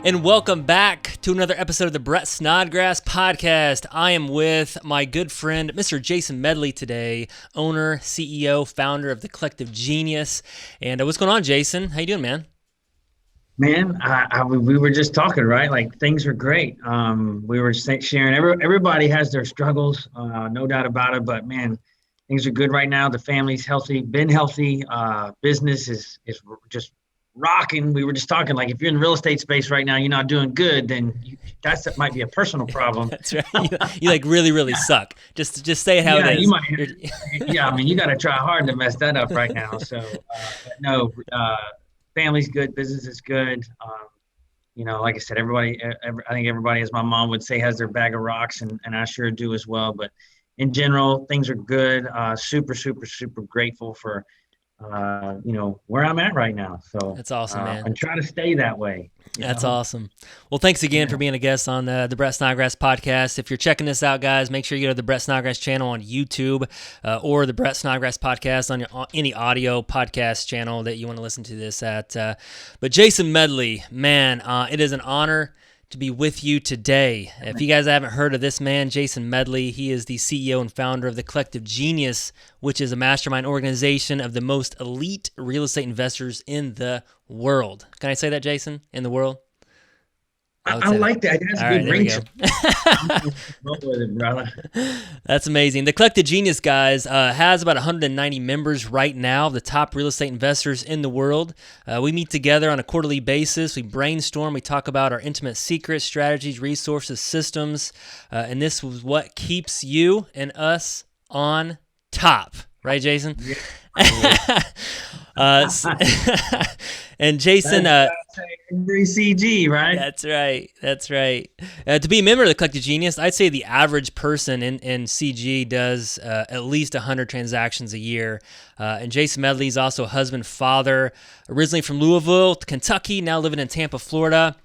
And welcome back to another episode of the Brett Snodgrass podcast. I am with my good friend, Mr. Jason Medley today, owner, CEO, founder of The Collective Genius. And what's going on, Jason? How you doing, man? Man, we were just talking, right? Like things are great. We were sharing. Everybody has their struggles, no doubt about it. But man, things are good right now. The family's healthy, been healthy. Business is just rocking. We were just talking. Like if you're in the real estate space right now, you're not doing good. Then that might be a personal problem. That's right. You like really suck. Just say it how it is. You might. Yeah, I mean, you got to try hard to mess that up right now. So, but no. Family's good, business is good. Like I said, I think everybody, as my mom would say, has their bag of rocks, and I sure do as well. But in general, things are good. Super grateful for, where I'm at right now. So that's awesome, man. And try to stay that way. That's awesome. Well, thanks again for being a guest on the Brett Snodgrass podcast. If you're checking this out, guys, make sure you go to the Brett Snodgrass channel on YouTube or the Brett Snodgrass podcast on any audio podcast channel that you want to listen to this at. But Jason Medley, man, it is an honor to be with you today. If you guys haven't heard of this man, Jason Medley, he is the CEO and founder of The Collective Genius, which is a mastermind organization of the most elite real estate investors in the world. Can I say that, Jason? In the world? I like that. That's a good ring. Roll with it, brother. That's amazing. The Collective Genius, guys, has about 190 members right now, the top real estate investors in the world. We meet together on a quarterly basis. We brainstorm. We talk about our intimate secrets, strategies, resources, systems, and this is what keeps you and us on top. Right, Jason? Yeah. And Jason, every CG, right? That's right. To be a member of the Collective Genius, I'd say the average person in CG does at least 100 transactions a year. And Jason Medley is also a husband, father, originally from Louisville, Kentucky, now living in Tampa, Florida.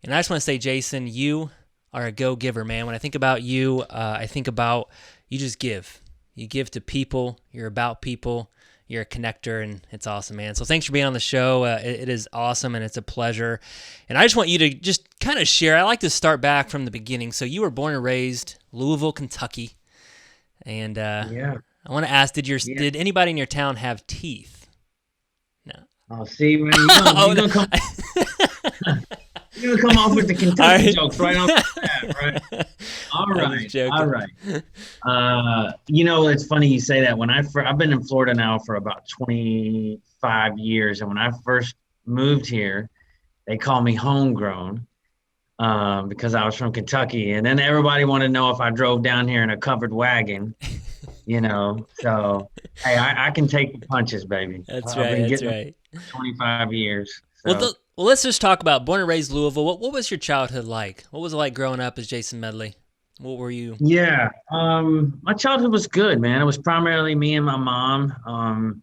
And I just want to say, Jason, you are a go-giver, man. When I think about you, I think about you just give. You give to people. You're about people. You're a connector, and it's awesome, man. So thanks for being on the show. It is awesome, and it's a pleasure. And I just want you to just kind of share. I like to start back from the beginning. So you were born and raised Louisville, Kentucky. And I want to ask, did anybody in your town have teeth? No. Oh, see, man, you're going to come off with the Kentucky jokes right off the bat, right? All right. It's funny you say that. I've been in Florida now for about 25 years, and when I first moved here, they called me homegrown because I was from Kentucky, and then everybody wanted to know if I drove down here in a covered wagon. So hey, I can take the punches, baby. That's right. 25 years. So. Well, let's just talk about born and raised Louisville. What was your childhood like? What was it like growing up as Jason Medley? What were you? Yeah, my childhood was good, man. It was primarily me and my mom.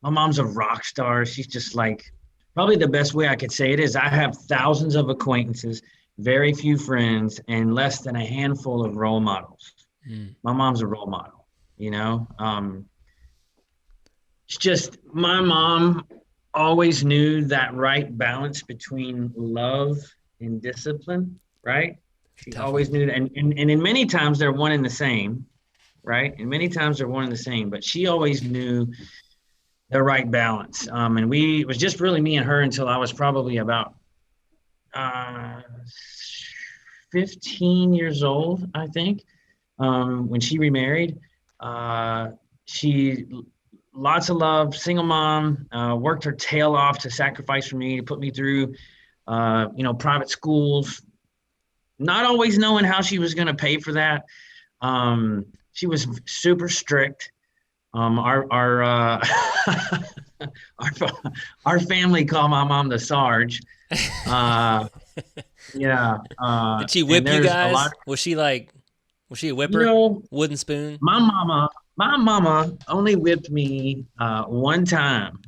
My mom's a rock star. She's just like, probably the best way I could say it is I have thousands of acquaintances, very few friends, and less than a handful of role models. My mom's a role model, It's just my mom always knew that right balance between love and discipline, right? She always knew that. And in many times they're one and the same, right? And many times they're one and the same, but she always knew the right balance. And it was just really me and her until I was probably about 15 years old, I think, when she remarried. She lots of love, single mom, worked her tail off to sacrifice for me, to put me through, private schools, not always knowing how she was going to pay for that. She was super strict. Our family called my mom the Sarge. Did she whip you guys? Was she a whipper? Wooden spoon? My mama only whipped me one time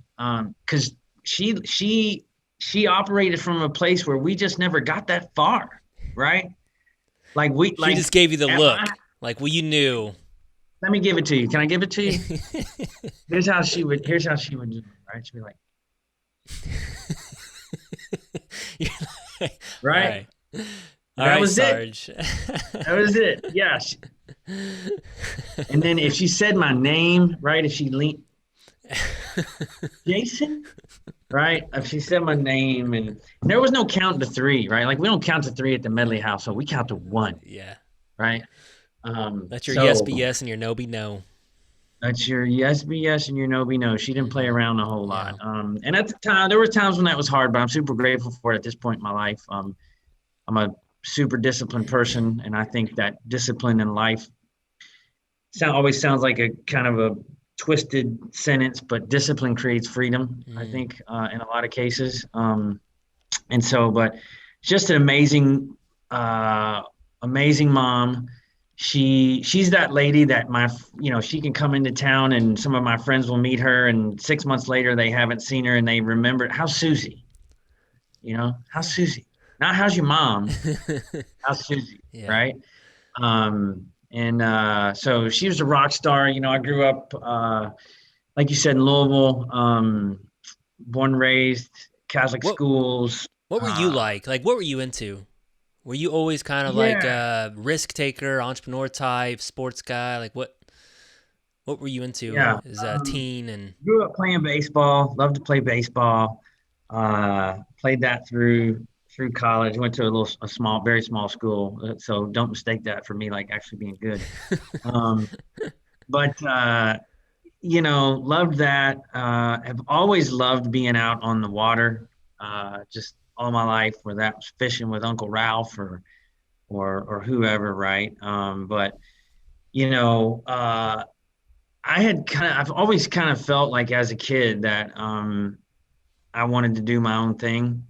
because she operated from a place where we just never got that far, right? She just gave you the look, you knew. Let me give it to you. Can I give it to you? Here's how she would do it, right? She'd be like, All right? right. All That right, was it. Sarge. That was it. Yeah. And then if she said my name, right? If she leaned, Jason, right? If she said my name, and there was no count to three, right? Like we don't count to three at the Medley household. We count to one, Yeah. right? Let your yes So be yes and your no be no. that's your yes be yes and your no be no. She didn't play around a whole Yeah. lot. And at the time, there were times when that was hard, but I'm super grateful for it at this point in my life. I'm a super disciplined person, and I think that discipline in life always sounds like a kind of a twisted sentence, but discipline creates freedom, I Mm. think, in a lot of cases. And so, but just an amazing mom. She's that lady that she can come into town and some of my friends will meet her, and 6 months later they haven't seen her and they remember, how's Susie? How's Yeah. Susie? Not how's your mom? How's Susie? Yeah. Right? And so she was a rock star. I grew up, like you said, in Louisville, born and raised Catholic What schools. what were you Uh, like? Like what were you into? Were you always kind of like yeah, a risk taker, entrepreneur type, sports guy? Like what were you into yeah. as a teen and Grew up playing baseball. Loved to play baseball. Played that through college. Went to a small, very small school. So don't mistake that for me like actually being good. Um, but loved that. Have always loved being out on the water. Just all my life, whether that was fishing with Uncle Ralph or whoever, right? But you know, I've always kind of felt like as a kid that I wanted to do my own thing.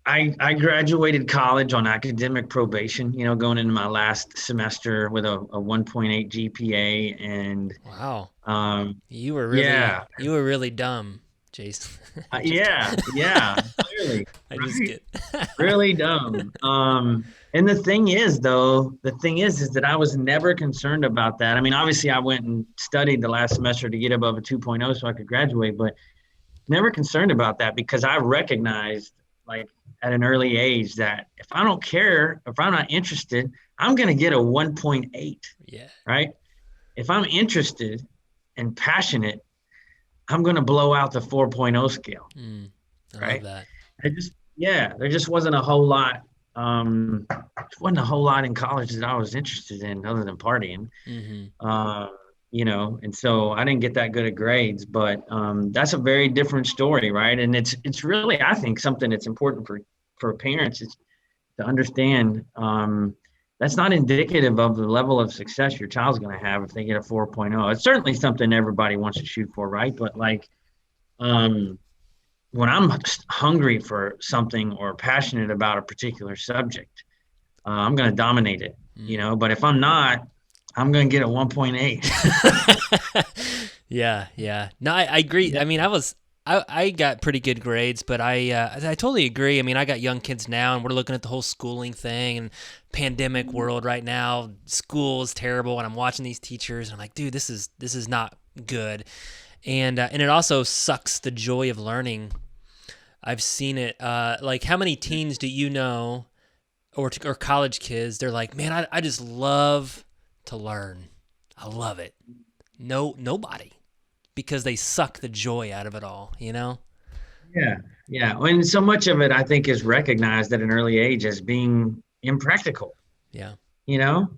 I graduated college on academic probation, going into my last semester with a 1.8 GPA. And wow. um, You were yeah, really dumb, Jason. Just yeah, yeah, clearly, I just right? get Really dumb. And the thing is that I was never concerned about that. I mean, obviously, I went and studied the last semester to get above a 2.0 so I could graduate, but never concerned about that because I recognized, like, at an early age that if I don't care, if I'm not interested, I'm going to get a 1.8, yeah. right? If I'm interested and passionate, I'm going to blow out the 4.0 scale, Mm, I love right? that. There just wasn't a whole lot. Wasn't a whole lot in college that I was interested in other than partying. Hmm. Uh, and so I didn't get that good at grades, but that's a very different story, right? And it's really, I think, something that's important for parents is to understand that's not indicative of the level of success your child's going to have if they get a 4.0. It's certainly something everybody wants to shoot for, right? But like um, when I'm hungry for something or passionate about a particular subject, I'm going to dominate it, Mm. But if I'm not, I'm going to get a 1.8. Yeah, yeah. No, I agree. Yeah. I mean, I got pretty good grades, but I totally agree. I mean, I got young kids now, and we're looking at the whole schooling thing and pandemic world right now. School is terrible, and I'm watching these teachers, and I'm like, dude, this is not good, and it also sucks the joy of learning. I've seen it. Like, how many teens do you know, or college kids? They're like, man, I just love to learn. I love it. No, nobody, because they suck the joy out of it all, you know? Yeah, yeah. And so much of it, I think, is recognized at an early age as being impractical. Yeah, You know,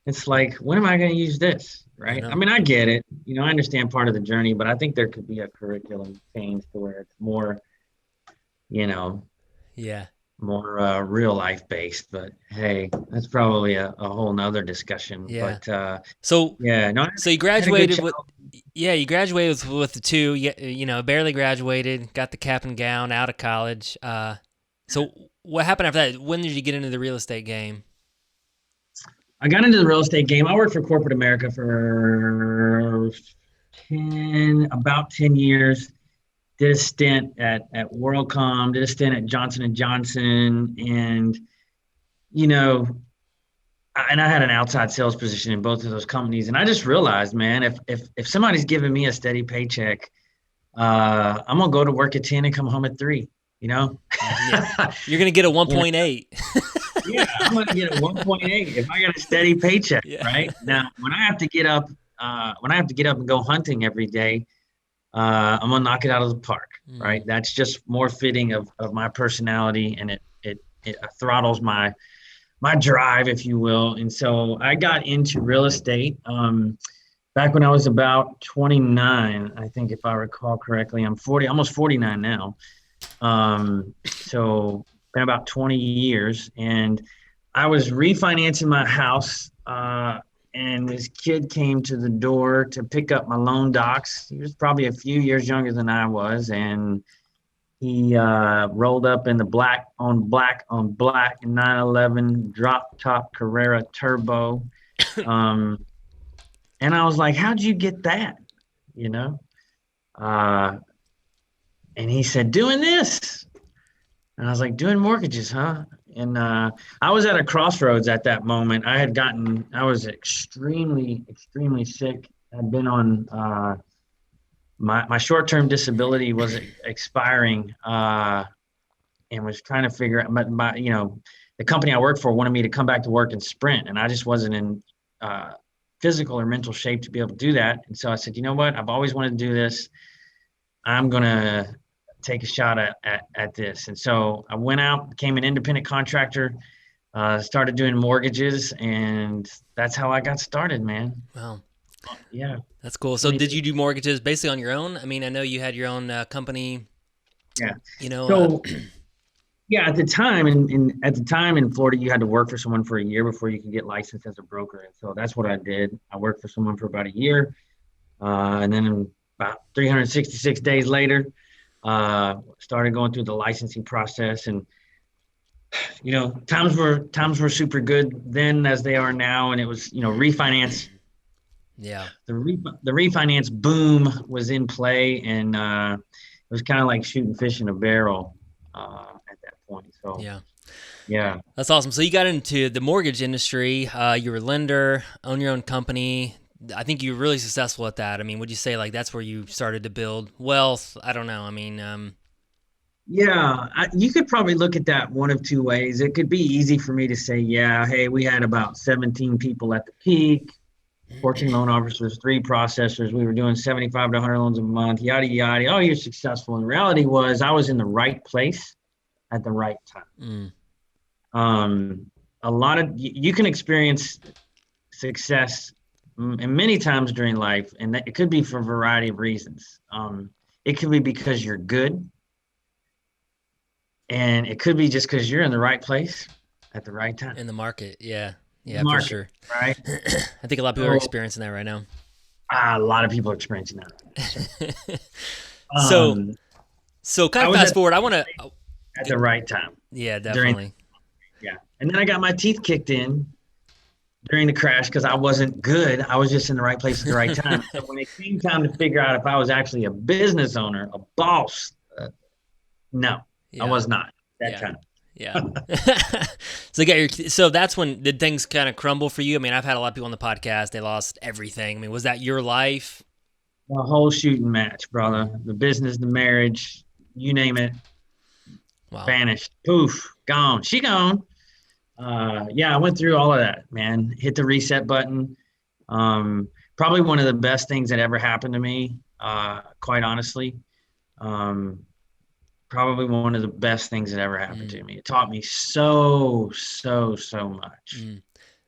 it's like, when am I going to use this? I Right. I know. mean, I get it. I understand part of the journey, but I think there could be a curriculum change to where it's more, you know, Yeah. more real life based. But hey, that's probably a whole nother discussion. Yeah. But So, yeah, no, I so you had a good graduated with, child. yeah, you graduated with the two, barely graduated, got the cap and gown out of college. So what happened after that? When did you get into the real estate game? I got into the real estate game. I worked for corporate America for about 10 years. Did a stint at WorldCom, did a stint at Johnson and Johnson, and you know, and I had an outside sales position in both of those companies. And I just realized, man, if somebody's giving me a steady paycheck, I'm gonna go to work at 10 and come home at 3. you know? Yeah. You're going to get a 1.8. Yeah, I'm going to get a 1.8 if I got a steady paycheck, Yeah. right? Now, when I have to get up, and go hunting every day, I'm gonna knock it out of the park, right? That's just more fitting of my personality, and it throttles my drive, if you will. And so I got into real estate back when I was about 29, I think, if I recall correctly. I'm 40, almost 49 now. So been about 20 years, and I was refinancing my house, and this kid came to the door to pick up my loan docs. He was probably a few years younger than I was, and he rolled up in the black on black 911 drop top Carrera turbo. And I was like, "How'd you get that?" You know? And he said, "Doing this." And I was like, "Doing mortgages, huh?" And I was at a crossroads at that moment. I was extremely, extremely sick. I'd been on, my short-term disability was expiring, and was trying to figure out, the company I worked for wanted me to come back to work and sprint. And I just wasn't in physical or mental shape to be able to do that. And so I said, you know what? I've always wanted to do this. I'm going to take a shot at this. And so I went out, became an independent contractor, started doing mortgages, and that's how I got started, man. Wow. Yeah. That's cool. So did you do mortgages basically on your own? I mean, I know you had your own company. Yeah. You know. So yeah, at the time in Florida, you had to work for someone for a year before you could get licensed as a broker. And so that's what I did. I worked for someone for about a year. And then about 366 days later, started going through the licensing process. And times were super good then as they are now, and it was refinance. Yeah, the refinance boom was in play, and it was kind of like shooting fish in a barrel at that point. So yeah, that's awesome. So you got into the mortgage industry. You were a lender, own your own company. I think you were really successful at that. I mean, would you say like that's where you started to build wealth? I don't know. I mean, yeah, you could probably look at that one of two ways. It could be easy for me to say, yeah, hey, we had about 17 people at the peak, 14 loan officers, 3 processors. We were doing 75 to 100 loans a month, yada, yada. Oh, you're successful. And the reality was I was in the right place at the right time. A lot of you can experience success and many times during life, and it could be for a variety of reasons. It could be because you're good, and it could be just because you're in the right place at the right time. In the market, yeah, for sure. Right. I think a lot of people are experiencing that right now. A lot of people are experiencing that. So kind of fast forward. I want to at the right time. Yeah, definitely. And then I got my teeth kicked in during the crash because I wasn't good. I was just in the right place at the right time. So when it came time to figure out if I was actually a business owner, a boss, no, I was not that time. Yeah. So that's when did things kind of crumble for you? I mean, I've had a lot of people on the podcast. They lost everything. I mean, was that your life? The whole shooting match, brother. The business, the marriage, you name it. Wow. Vanished. Poof. Gone. She gone. I went through all of that, man. Hit the reset button. Probably one of the best things that ever happened to me, quite honestly. Probably one of the best things that ever happened to me. It taught me so much.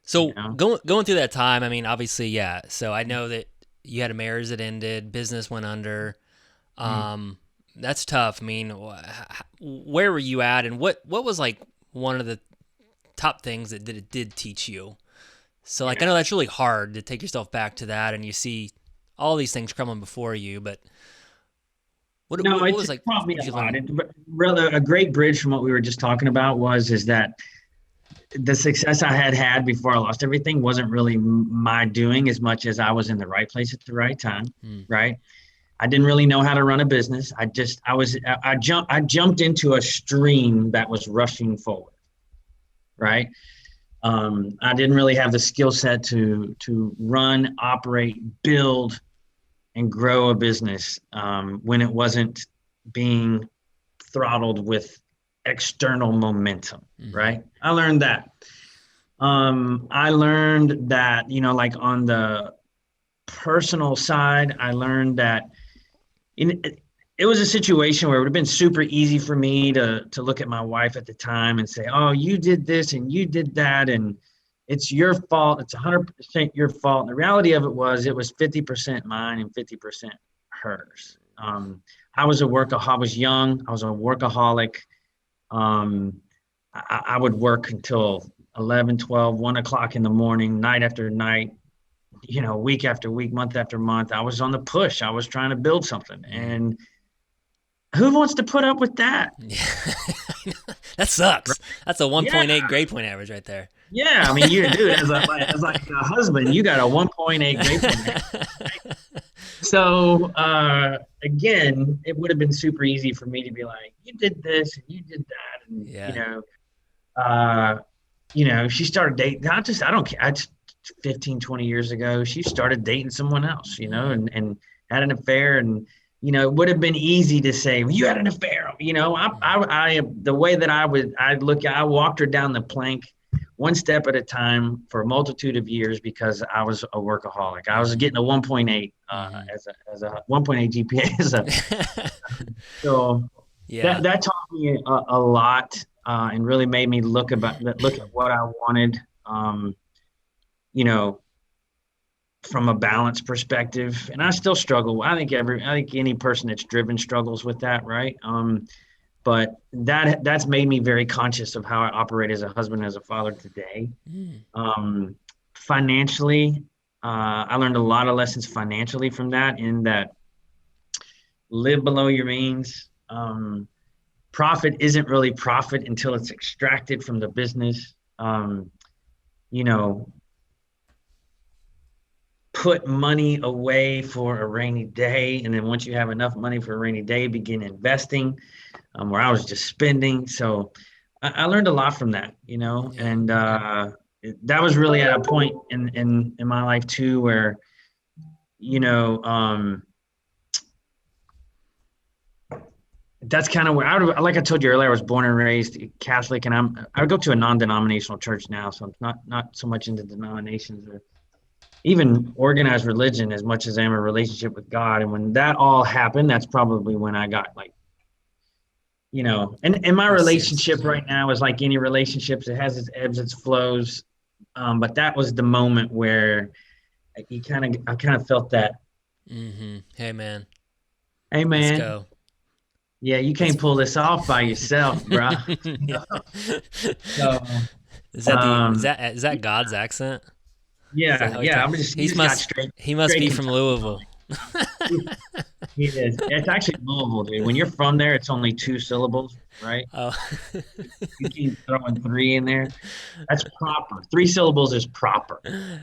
So going through that time, I mean, obviously, yeah. So I know that you had a marriage that ended, business went under. That's tough. I mean, where were you at, and what was like one of the top things that it did teach you? So like I know that's really hard to take yourself back to that, and you see all these things crumbling before you, but what was like? Taught me a lot. Rather, a great bridge from what we were just talking about is that the success I had before I lost everything wasn't really my doing as much as I was in the right place at the right time. Right. I didn't really know how to run a business. I jumped into a stream that was rushing forward. Right. I didn't really have the skill set to run, operate, build, and grow a business when it wasn't being throttled with external momentum, Mm-hmm. right? I learned that. I learned that, like on the personal side, I learned that it was a situation where it would have been super easy for me to look at my wife at the time and say, "Oh, you did this and you did that, and it's your fault. It's 100% your fault." And the reality of it was 50% mine and 50% hers. I was I was young. I was a workaholic. Um, I would work until 11, 12, 1 o'clock in the morning, night after night, week after week, month after month. I was on the push. I was trying to build something. And who wants to put up with that? Yeah. That sucks. That's a 1.8 Yeah. grade point average right there. Yeah. I mean, you do as like a husband, you got a 1.8 grade point average. Right? So, again, it would have been super easy for me to be like, you did this and you did that. And, she started dating. I don't care. 15, 20 years ago, she started dating someone else, and had an affair. And, it would have been easy to say, well, you had an affair. The way that I walked her down the plank one step at a time for a multitude of years because I was a workaholic. I was getting a 1.8 as a 1.8 GPA. So Yeah. that taught me a lot and really made me look at what I wanted. From a balance perspective, and I still struggle. I think any person that's driven struggles with that, right? But that's made me very conscious of how I operate as a husband, as a father today. Financially, I learned a lot of lessons financially from that. In that, live below your means. Profit isn't really profit until it's extracted from the business. Put money away for a rainy day, and then once you have enough money for a rainy day, begin investing. Where I was just spending. So I learned a lot from that, and that was really at a point in my life too, where, that's kind of where like I told you earlier, I was born and raised Catholic, and I go to a non-denominational church now. So I'm not so much into denominations or even organized religion as much as I am a relationship with God. And when that all happened, that's probably when I got like, and my relationship right now is like any relationships. It has its ebbs, its flows. But that was the moment where I kind of felt that. Mm-hmm. Hey man. Let's go. Yeah, you can't pull this off by yourself, bro. So, is that God's accent? Yeah. He must be from Louisville. He is. It's actually Louisville, dude. When you're from there, it's only 2 syllables, right? Oh. You keep throwing 3 in there. That's proper. 3 syllables is proper.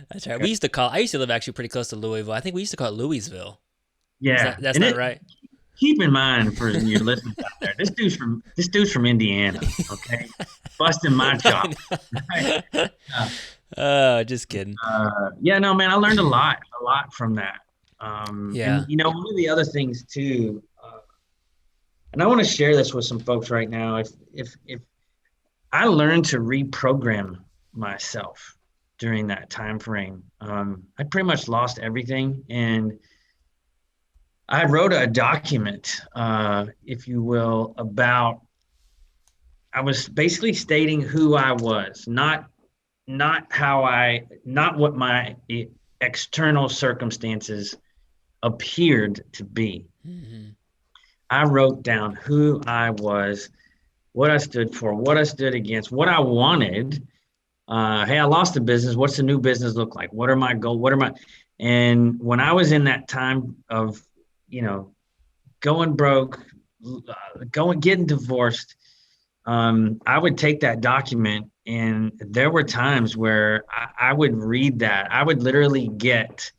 That's right. Okay. I used to live actually pretty close to Louisville. I think we used to call it Louisville. Yeah. That's not right. Keep in mind for your listeners out there, this dude's from Indiana, okay? Busting my chops. Right? Just kidding. No, man, I learned a lot from that. And one of the other things too, and I want to share this with some folks right now. If I learned to reprogram myself during that time frame, I pretty much lost everything, and I wrote a document, if you will, about. I was basically stating who I was, not what my external circumstances appeared to be. Mm-hmm. I wrote down who I was, what I stood for, what I stood against, what I wanted. Hey, I lost the business. What's the new business look like? What are my goals? And when I was in that time of, going broke, getting divorced, I would take that document, and there were times where I would read that. I would literally get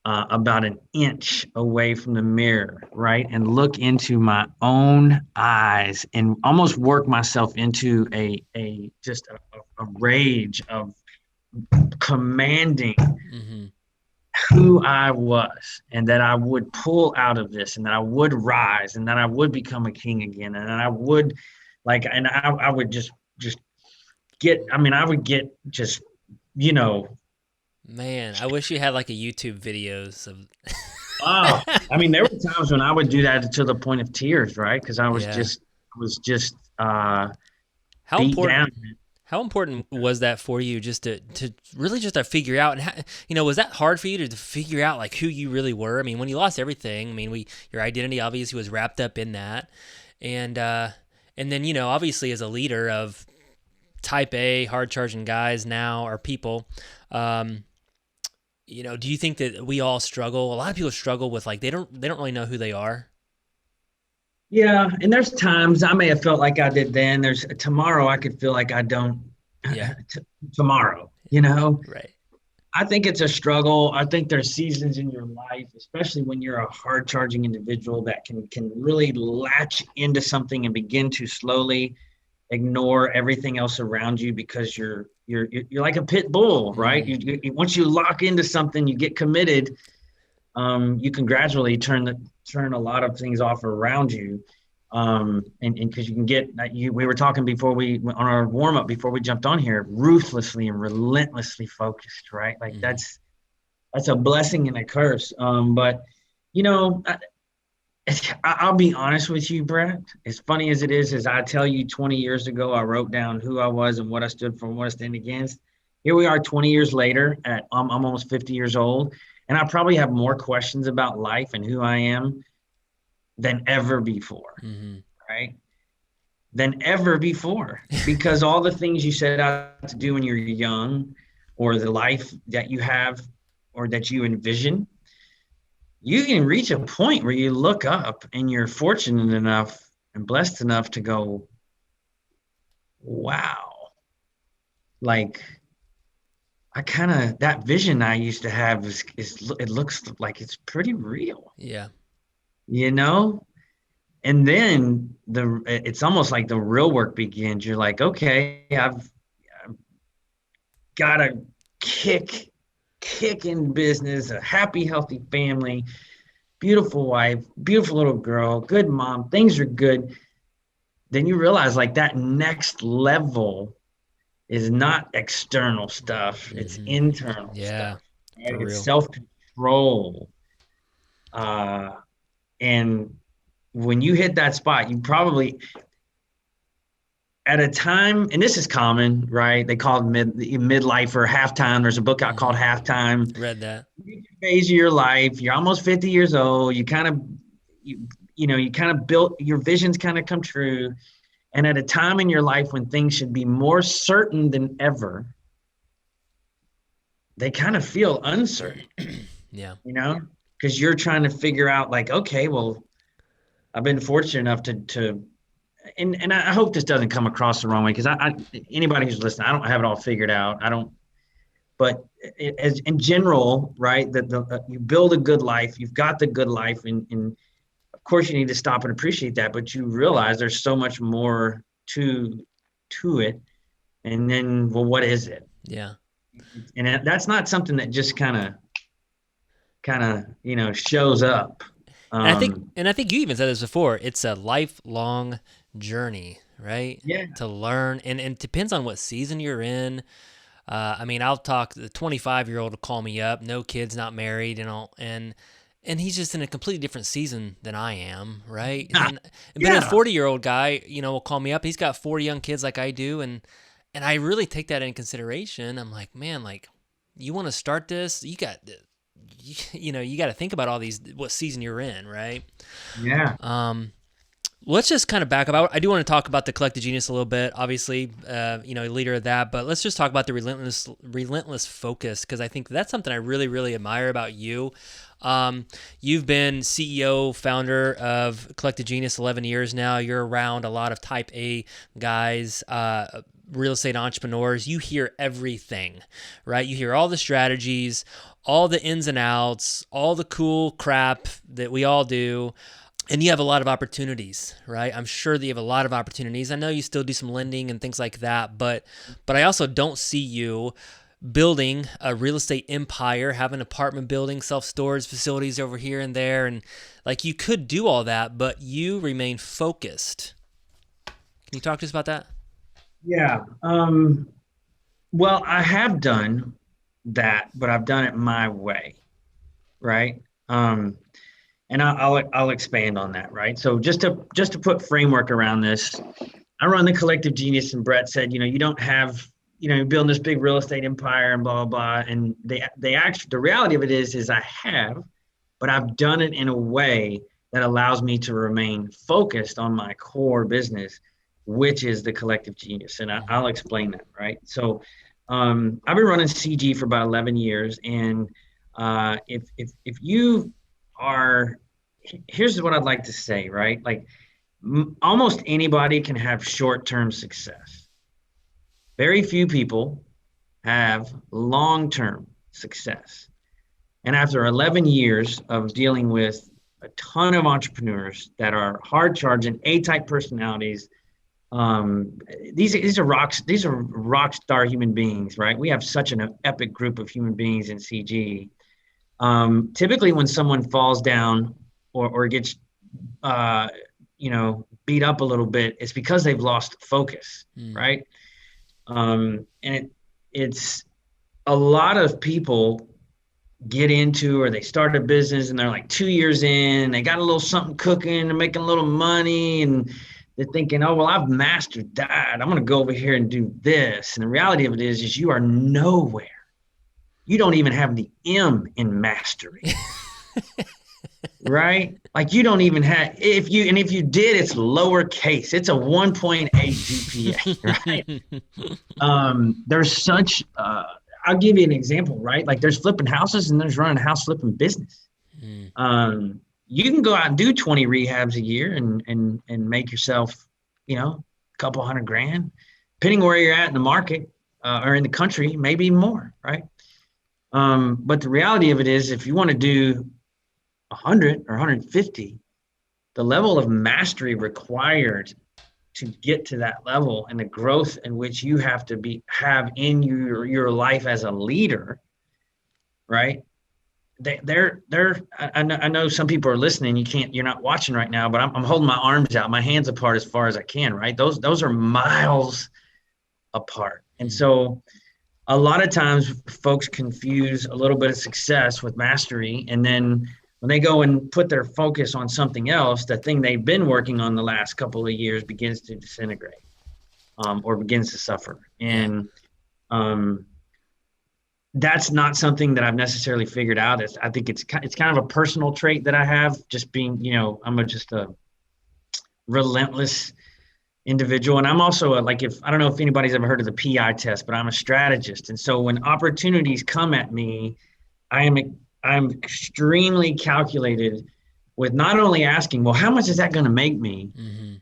about an inch away from the mirror, right? And look into my own eyes and almost work myself into a rage of commanding who I was, and that I would pull out of this, and that I would rise, and that I would become a king again, and that I would I would just get, I mean, I would get just, you know, Man, I wish you had like a YouTube videos of. oh, I mean, there were times when I would do that to the point of tears, right? Because Yeah. I was just How beat down. important how important was that for you just to really just to figure out and was that hard for you to figure out like who you really were? I mean, when you lost everything, I mean, your identity obviously was wrapped up in that. And then, obviously as a leader of type A hard charging guys now or people, um do you think that we all struggle? A lot of people struggle with like they don't really know who they are. Yeah, and there's times I may have felt like I did then. There's tomorrow I could feel like I don't Yeah, tomorrow, you know? right. I think it's a struggle. I think there's seasons in your life, especially when you're a hard charging individual that can really latch into something and begin to slowly ignore everything else around you because you're like a pit bull, right? Mm, Once you lock into something, you get committed. You can gradually turn a lot of things off around you, and because you can get we were talking before we on our warm up before we jumped on here, ruthlessly and relentlessly focused, right? Like mm-hmm. that's a blessing and a curse. But you know, I'll be honest with you, Brett. As funny as it is, as I tell you, 20 years ago, I wrote down who I was and what I stood for and what I stand against. Here we are 20 years later, I'm almost 50 years old, and I probably have more questions about life and who I am than ever before, Mm-hmm. right? Than ever before, because all the things you set out to do when you're young, or the life that you have or that you envision, you can reach a point where you look up and you're fortunate enough and blessed enough to go, wow, like I kind of, that vision I used to have is it looks like it's pretty real, Yeah. you know? And then it's almost like the real work begins. You're like, okay, I've got a kick in business, a happy, healthy family, beautiful wife, beautiful little girl, good mom, things are good. Then you realize like that next level is not external stuff, it's Mm-hmm. internal Yeah, stuff, right? for It's real. self-control. Uh, and when you hit that spot, you probably at a time, and this is common, right? They call it midlife or halftime. There's a book out called Mm-hmm. Halftime. Read that. Phase of your life, you're almost 50 years old. You kind of built your visions kind of come true. And at a time in your life when things should be more certain than ever, they kind of feel uncertain, Yeah. because you're trying to figure out like, okay, well, I've been fortunate enough to and I hope this doesn't come across the wrong way because anybody who's listening, I don't have it all figured out. I don't, but as in general, right? That you build a good life, you've got the good life, and of course you need to stop and appreciate that. But you realize there's so much more to it, and then well, what is it? Yeah. And that's not something that just kind of shows up. And I think Um, and I think you even said this before. It's a lifelong journey, right? yeah, To learn and it depends on what season you're in. I mean, I'll talk the 25-year-old will call me up, no kids, not married, and he's just in a completely different season than I am, right? But a yeah. 40-year-old guy, will call me up. He's got 4 young kids like I do, and I really take that into consideration. I'm like, man, like you want to start this, you got to think about all these what season you're in, right? Yeah. Let's just kind of back up. I do want to talk about the Collective Genius a little bit. Obviously, leader of that, but let's just talk about the relentless focus because I think that's something I really, really admire about you. You've been CEO, founder of Collective Genius 11 years now. You're around a lot of Type A guys, real estate entrepreneurs. You hear everything, right? You hear all the strategies, all the ins and outs, all the cool crap that we all do. And you have a lot of opportunities, right? I'm sure that you have a lot of opportunities. I know you still do some lending and things like that, but I also don't see you building a real estate empire, having apartment buildings, self-storage facilities over here and there. And like you could do all that, but you remain focused. Can you talk to us about that? Yeah. Well, I have done that, but I've done it my way, right? And I'll expand on that, right? So just to put framework around this, I run the Collective Genius, and Brett said, you don't have, you're building this big real estate empire and blah blah blah. And they actually, the reality of it is I have, but I've done it in a way that allows me to remain focused on my core business, which is the Collective Genius, and I'll explain that, right? So I've been running CG for about 11 years, and if you are, here's what I'd like to say, right? Like almost anybody can have short-term success. Very few people have long-term success. And after 11 years of dealing with a ton of entrepreneurs that are hard-charging, A-type personalities, these are rock star human beings, right? We have such an epic group of human beings in CG. Typically when someone falls down or gets beat up a little bit, it's because they've lost focus, right? And it's a lot of people get into, or they start a business and they're like 2 years in, they got a little something cooking, they're making a little money, and they're thinking, oh, well, I've mastered that, I'm going to go over here and do this. And the reality of it is you are nowhere. You don't even have the M in mastery. Right? Like you don't even have, if you did, it's lowercase. It's a 1.8 GPA, right? There's such, I'll give you an example, right? Like there's flipping houses and there's running a house flipping business. You can go out and do 20 rehabs a year and make yourself, a couple $100,000, depending where you're at in the market or in the country, maybe more, right? But the reality of it is, if you want to do 100 or 150, the level of mastery required to get to that level and the growth in which you have to have in your life as a leader, right? I know some people are listening. You're not watching right now, but I'm holding my arms out, my hands apart as far as I can, right? Those are miles apart. And so a lot of times folks confuse a little bit of success with mastery. And then when they go and put their focus on something else, the thing they've been working on the last couple of years begins to disintegrate, or begins to suffer. And that's not something that I've necessarily figured out. I think it's kind of a personal trait that I have, just being, I'm just a relentless individual. And I'm also I don't know if anybody's ever heard of the PI test, but I'm a strategist. And so when opportunities come at me, I'm extremely calculated with not only asking, well, how much is that going to make me? Mm-hmm.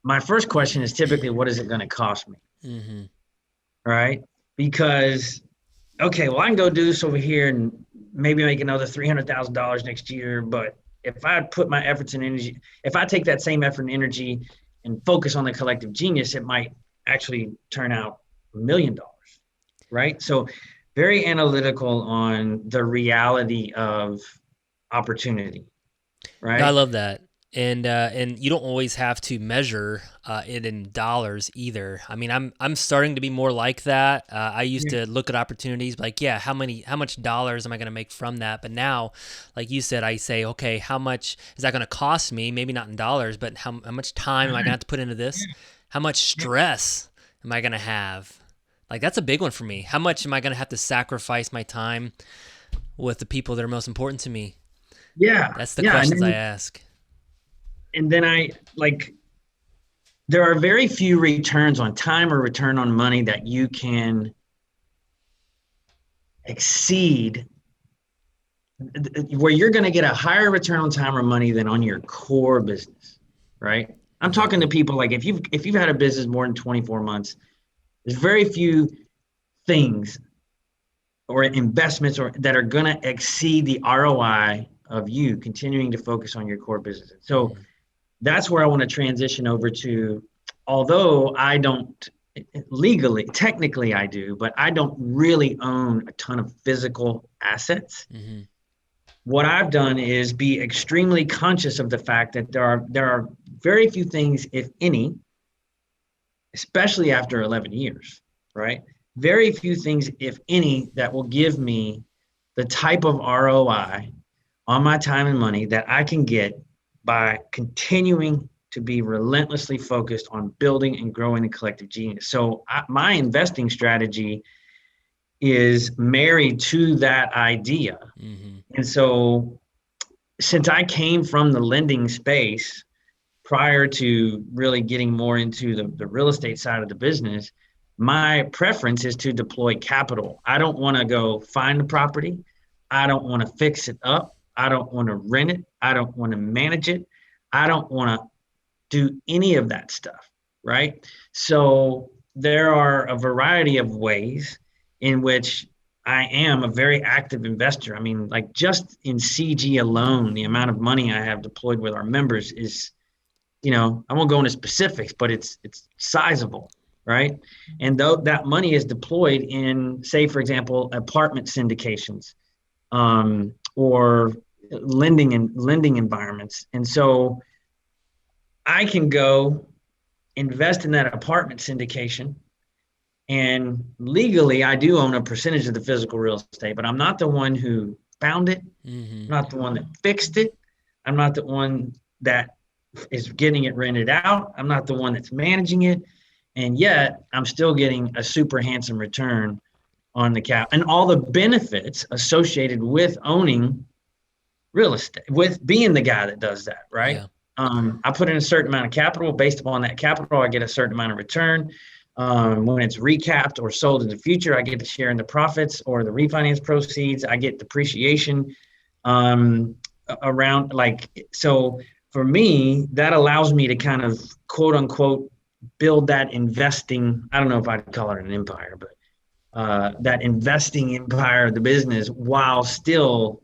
My first question is typically, what is it going to cost me? Mm-hmm. Right? Because, okay, well, I can go do this over here and maybe make another $300,000 next year. But if I put my efforts and energy, if I take that same effort and energy and focus on the Collective Genius, it might actually turn out $1 million. Right? So very analytical on the reality of opportunity, right? I love that. And you don't always have to measure it in dollars either. I mean, I'm starting to be more like that. I used to look at opportunities like, how much dollars am I going to make from that? But now, like you said, I say, okay, how much is that going to cost me? Maybe not in dollars, but how much time am I going to have to put into this? How much stress am I going to have? Like, that's a big one for me. How much am I going to have to sacrifice my time with the people that are most important to me? Yeah. That's the questions I ask. And then there are very few returns on time or return on money that you can exceed, where you're going to get a higher return on time or money than on your core business, right? I'm talking to people like, if you've had a business more than 24 months, there's very few things or investments that are going to exceed the ROI of you continuing to focus on your core business. So that's where I want to transition over to, although I don't legally, technically I do, but I don't really own a ton of physical assets. Mm-hmm. What I've done is be extremely conscious of the fact that there are very few things, if any, especially after 11 years, right? Very few things, if any, that will give me the type of ROI on my time and money that I can get by continuing to be relentlessly focused on building and growing the collective genius. So my investing strategy is married to that idea. Mm-hmm. And so since I came from the lending space prior to really getting more into the real estate side of the business, my preference is to deploy capital. I don't want to go find the property. I don't want to fix it up. I don't want to rent it. I don't want to manage it. I don't want to do any of that stuff, right? So there are a variety of ways in which I am a very active investor. I mean, like just in CG alone, the amount of money I have deployed with our members is, I won't go into specifics, but it's sizable, right? And though that money is deployed in, say, for example, apartment syndications, or lending environments. And so I can go invest in that apartment syndication. And legally, I do own a percentage of the physical real estate, but I'm not the one who found it. Mm-hmm. I'm not the one that fixed it. I'm not the one that is getting it rented out. I'm not the one that's managing it. And yet, I'm still getting a super handsome return on the cap and all the benefits associated with owning real estate, with being the guy that does that, right? Yeah. I put in a certain amount of capital. Based upon that capital, I get a certain amount of return. When it's recapped or sold in the future, I get to share in the profits or the refinance proceeds. I get depreciation around so for me, that allows me to kind of quote unquote build that investing. I don't know if I'd call it an empire, but that investing empire of the business while still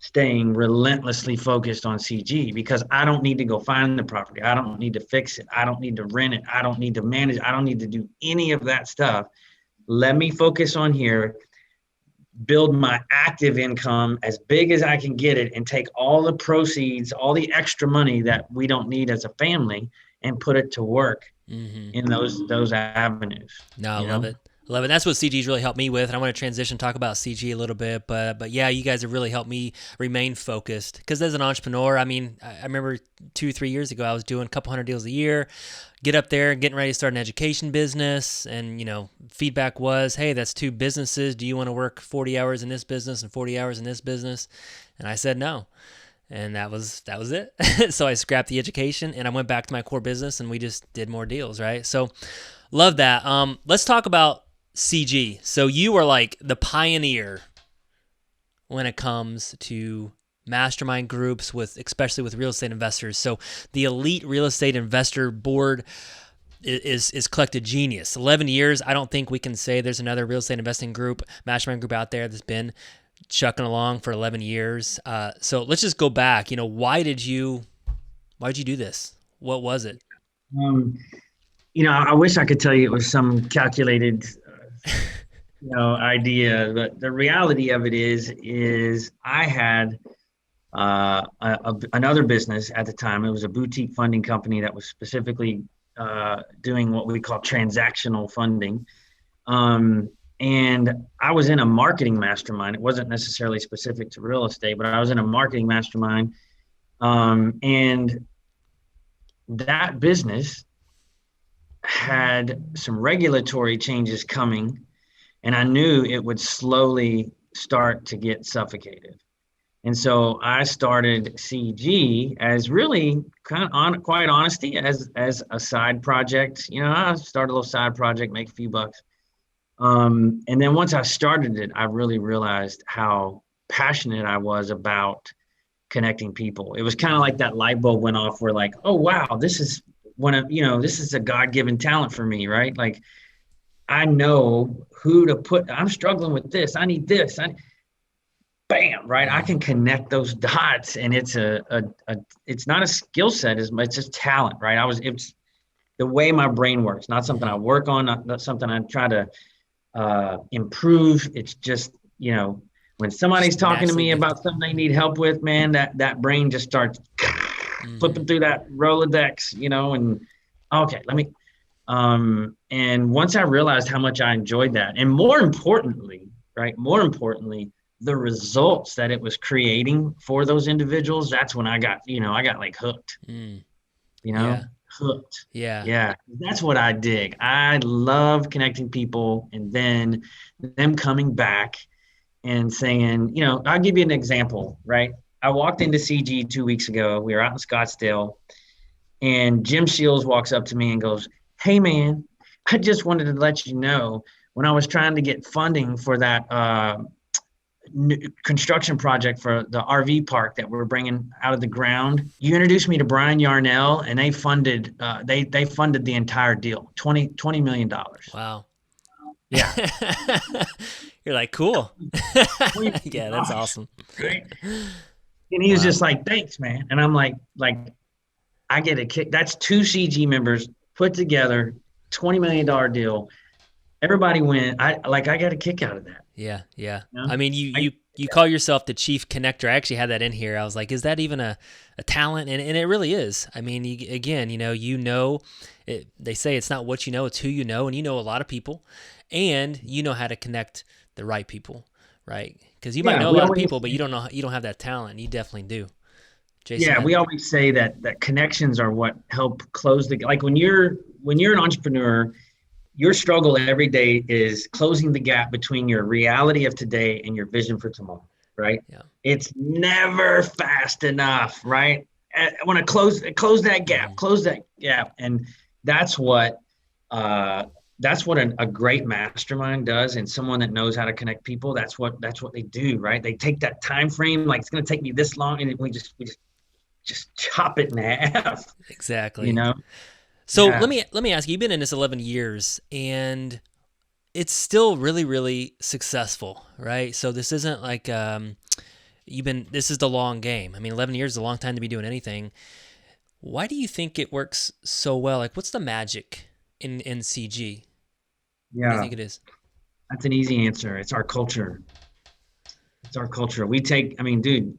staying relentlessly focused on CG, because I don't need to go find the property. I don't need to fix it. I don't need to rent it. I don't need to manage. I don't need to do any of that stuff. Let me focus on here, build my active income as big as I can get it, and take all the proceeds, all the extra money that we don't need as a family, and put it to work in those avenues. No, I love it. Love it. That's what CG's really helped me with. And I want to transition, talk about CG a little bit, but yeah, you guys have really helped me remain focused. Because as an entrepreneur, I mean, I remember 2-3 years ago, I was doing a couple hundred deals a year, get up there, getting ready to start an education business, and feedback was, hey, that's 2 businesses. Do you want to work 40 hours in this business and 40 hours in this business? And I said no. And that was it. So I scrapped the education and I went back to my core business, and we just did more deals, right? So love that. Let's talk about CG. So you are like the pioneer when it comes to mastermind groups, especially with real estate investors. So the elite real estate investor board is collected genius. 11 years. I don't think we can say there's another real estate investing group, mastermind group out there that's been chucking along for 11 years. So let's just go back. Why did you do this? What was it? I wish I could tell you it was some calculated idea, but the reality of it is I had another business at the time. It was a boutique funding company that was specifically doing what we call transactional funding. And I was in a marketing mastermind. It wasn't necessarily specific to real estate, but I was in a marketing mastermind. And that business had some regulatory changes coming, and I knew it would slowly start to get suffocated. And so I started CG as really kind of quite honesty as a side project. I start a little side project, make a few bucks. And then once I started it, I really realized how passionate I was about connecting people. It was kind of like that light bulb went off where like, oh, wow, this is this is a God-given talent for me, right? Like I know who to put. I'm struggling with this. I need this. Bam, right? I can connect those dots, and it's it's not a skill set, it's just talent, right? the way my brain works, not something I work on, not something I try to improve. It's just, when somebody's Just talking to naturally me gifted. about something they need help with, man, that brain just starts flipping through that Rolodex, and okay, let me. And once I realized how much I enjoyed that, and more importantly, the results that it was creating for those individuals, that's when I got like hooked, Mm. you know, Yeah. hooked. Yeah. Yeah, that's what I dig. I love connecting people and then them coming back and saying, I'll give you an example, right? I walked into CG 2 weeks ago. We were out in Scottsdale, and Jim Shields walks up to me and goes, "Hey, man, I just wanted to let you know when I was trying to get funding for that construction project for the RV park that we're bringing out of the ground, you introduced me to Brian Yarnell, and they funded they funded the entire deal, $20 million." Wow. Yeah. You're like, cool. $20 Yeah, that's million, awesome. right? And he was Wow. just like, "Thanks, man." And I'm like, I get a kick. That's two CG members put together, $20 million deal. Everybody win. I got a kick out of that. Yeah, yeah. You know? I mean, you call yourself the chief connector. I actually had that in here. I was like, is that even a talent? And it really is. I mean, again, they say it's not what you know, it's who you know, and you know a lot of people, and you know how to connect the right people, right? Because you might Yeah, know a we lot of always people, but you don't have that talent. You definitely do. Jason yeah, we Medley. always say that connections are what help close the, like when you're an entrepreneur, your struggle every day is closing the gap between your reality of today and your vision for tomorrow, right? Yeah. It's never fast enough, right? I want to close that gap, and that's what uh, a great mastermind does, and someone that knows how to connect people. That's what they do, right? They take that time frame, like it's going to take me this long, and we just chop it in half, you Exactly. know? So Yeah. let me ask you. You've been in this 11 years, and it's still really, really successful, right? So this isn't like this is the long game. I mean, 11 years is a long time to be doing anything. Why do you think it works so well? Like, what's the magic in CG? What do you Yeah. think it is? That's an easy answer. It's our culture. It's our culture. I mean, dude,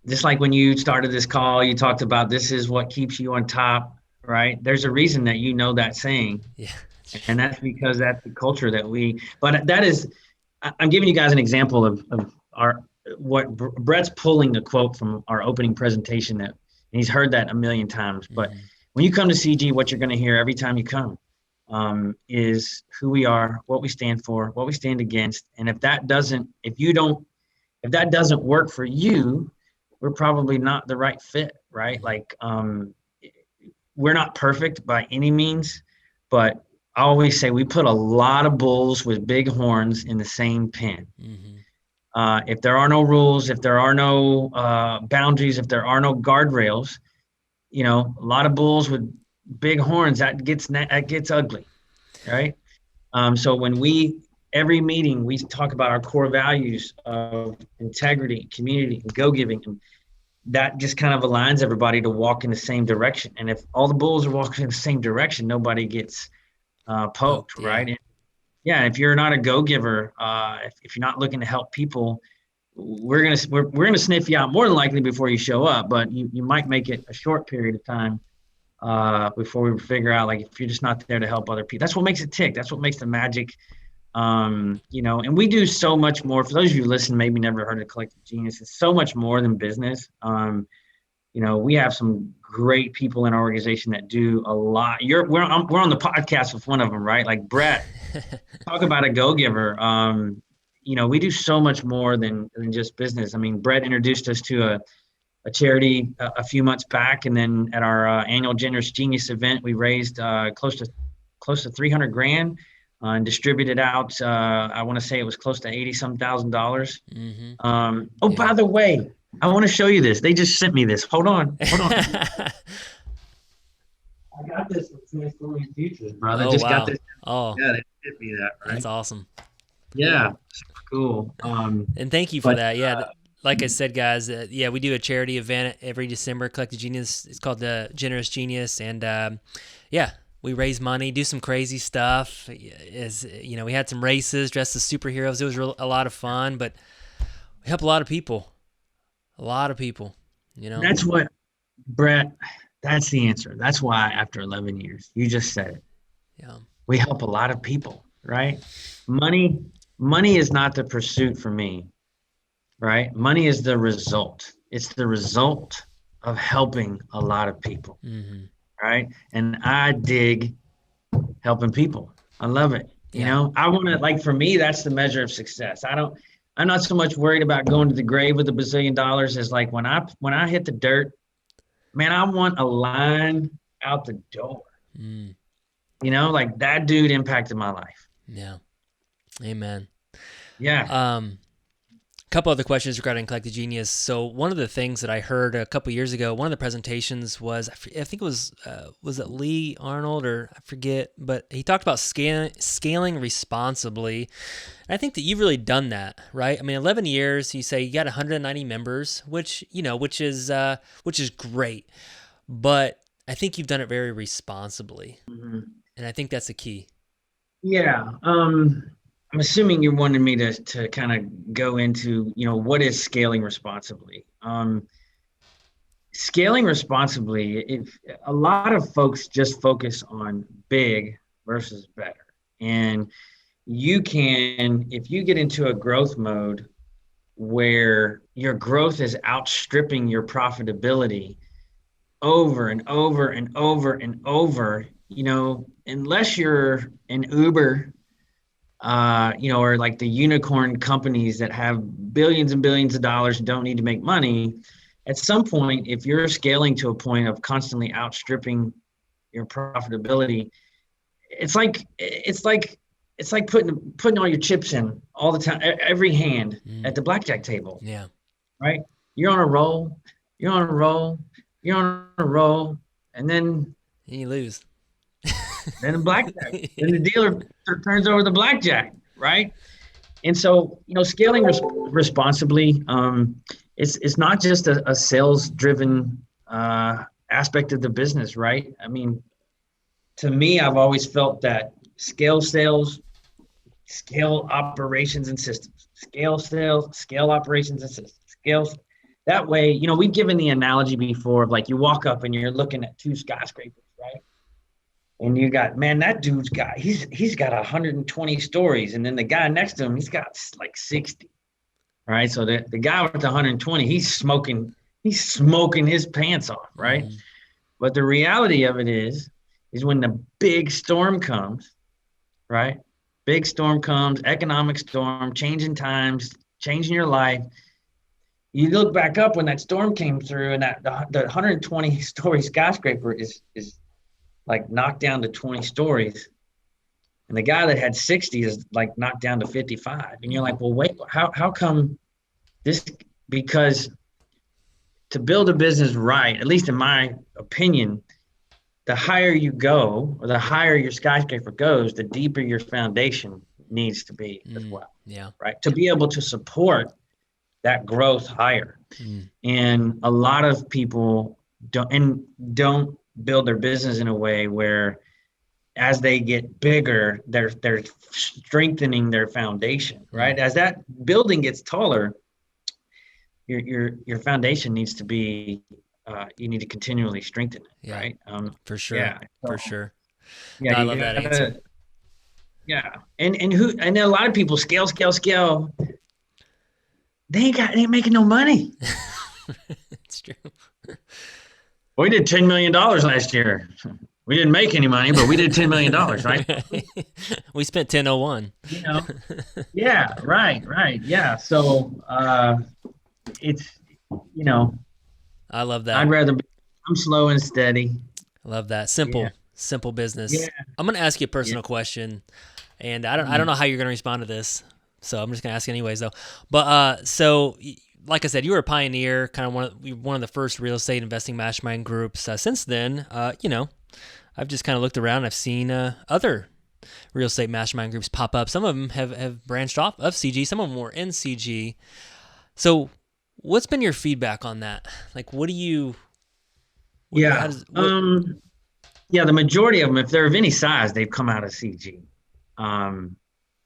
just like when you started this call, you talked about this is what keeps you on top, right? There's a reason that that saying, Yeah. and that's because that's the culture but that is, I'm giving you guys an example of what Brett's pulling the quote from our opening presentation and he's heard that a million times. But Mm-hmm. when you come to CG, what you're going to hear every time you come is who we are, what we stand for, what we stand against. And if that doesn't work for you, we're probably not the right fit, right? Mm-hmm. Like, we're not perfect by any means, but I always say we put a lot of bulls with big horns in the same pen. Mm-hmm. If there are no rules, if there are no boundaries, if there are no guardrails, a lot of bulls with big horns that gets ugly, right? So every meeting we talk about our core values of integrity, community, and go giving, and that just kind of aligns everybody to walk in the same direction. And if all the bulls are walking in the same direction, nobody gets poked, Poked. Yeah. right? And yeah, if you're not a go giver, if you're not looking to help people, we're gonna sniff you out more than likely before you show up. But you might make it a short period of time before we figure out, like, if you're just not there to help other people. That's what makes it tick. That's what makes the magic. And we do so much more. For those of you who listen, maybe never heard of Collective Genius, it's so much more than business. We have some great people in our organization that do a lot. We're on the podcast with one of them, right? Like Brett, talk about a go-giver. We do so much more than just business. I mean, Brett introduced us to a charity a few months back, and then at our annual Generous Genius event, we raised close to 300 grand and distributed out. I want to say it was close to 80 some $1,000. Mm-hmm. Yeah. By the way, I want to show you this. They just sent me this. Hold on. I got this from Transforming Futures, brother. Oh Just got wow. this. Oh, Yeah, they sent me that, right? that's awesome. Yeah, super cool. And thank you for But that. Yeah, like I said, guys, yeah, we do a charity event every December. Collective Genius. It's called the Generous Genius, and yeah, We raise money, do some crazy stuff. We had some races, dressed as superheroes. It was a lot of fun, but we help a lot of people. A lot of people, That's what, Brett, that's the answer. That's why after 11 years, you just said it. Yeah. We help a lot of people, right? Money is not the pursuit for me, right? Money is the result. It's the result of helping a lot of people, Mm-hmm. right? And I dig helping people. I love it. I want to, like, for me, that's the measure of success. I'm not so much worried about going to the grave with $1 bazillion as like when I hit the dirt, man, I want a line out the door. Mm. Like that dude impacted my life. Yeah. Amen. Yeah. Couple other questions regarding Collective Genius. So one of the things that I heard a couple years ago, one of the presentations was, I think it was it Lee Arnold, or I forget, but he talked about scaling responsibly. And I think that you've really done that, right? I mean, 11 years, you say you got 190 members, which is great, but I think you've done it very responsibly. Mm-hmm. And I think that's the key. Yeah. I'm assuming you wanted me to kind of go into, what is scaling responsibly. Scaling responsibly, if a lot of folks just focus on big versus better. And if you get into a growth mode where your growth is outstripping your profitability over and over and over and over, unless you're an Uber, or like the unicorn companies that have billions and billions of dollars and don't need to make money, at some point, if you're scaling to a point of constantly outstripping your profitability, it's like putting all your chips in all the time, every hand at the blackjack table. Yeah. Right. You're on a roll. And then you lose. Then the blackjack. Then the dealer turns over the blackjack, right? And so, scaling responsibly, it's not just a sales-driven aspect of the business, right? I mean, to me, I've always felt that scale sales, scale operations and systems, scale sales, scale operations and systems, scales. That way, we've given the analogy before of like you walk up and you're looking at two skyscrapers, right? And you got, man, that dude's he's got 120 stories. And then the guy next to him, he's got like 60. All right. So the guy with the 120, he's smoking his pants off. Right. Mm-hmm. But the reality of it is when the big storm comes, right? Big storm comes, economic storm, changing times, changing your life. You look back up when that storm came through and that the 120 story skyscraper is like knocked down to 20 stories. And the guy that had 60 is like knocked down to 55. And you're like, well, wait, how come this? Because to build a business right, at least in my opinion, the higher you go or the higher your skyscraper goes, the deeper your foundation needs to be as well. Yeah. Right. To be able to support that growth higher. And a lot of people don't build their business in a way where as they get bigger, they're strengthening their foundation, right? As that building gets taller, your foundation needs to be, you need to continually strengthen it, right? For sure. Yeah. For sure. Yeah. I love that answer. Yeah. And a lot of people scale. They ain't making no money. It's true. We did $10 million last year. We didn't make any money, but we did $10 million, right? We spent 1001. Yeah, right. Yeah. So it's, I love that. I'd rather I'm slow and steady. I love that. Simple business. Yeah. I'm going to ask you a personal question, and I don't know how you're going to respond to this. So I'm just going to ask anyways though. But so like I said, you were a pioneer, kind of one of the first real estate investing mastermind groups. Since then, I've just kind of looked around. I've seen other real estate mastermind groups pop up. Some of them have branched off of CG. Some of them were in CG. So what's been your feedback on that? Like, what do you? Yeah, the majority of them, if they're of any size, they've come out of CG. Um,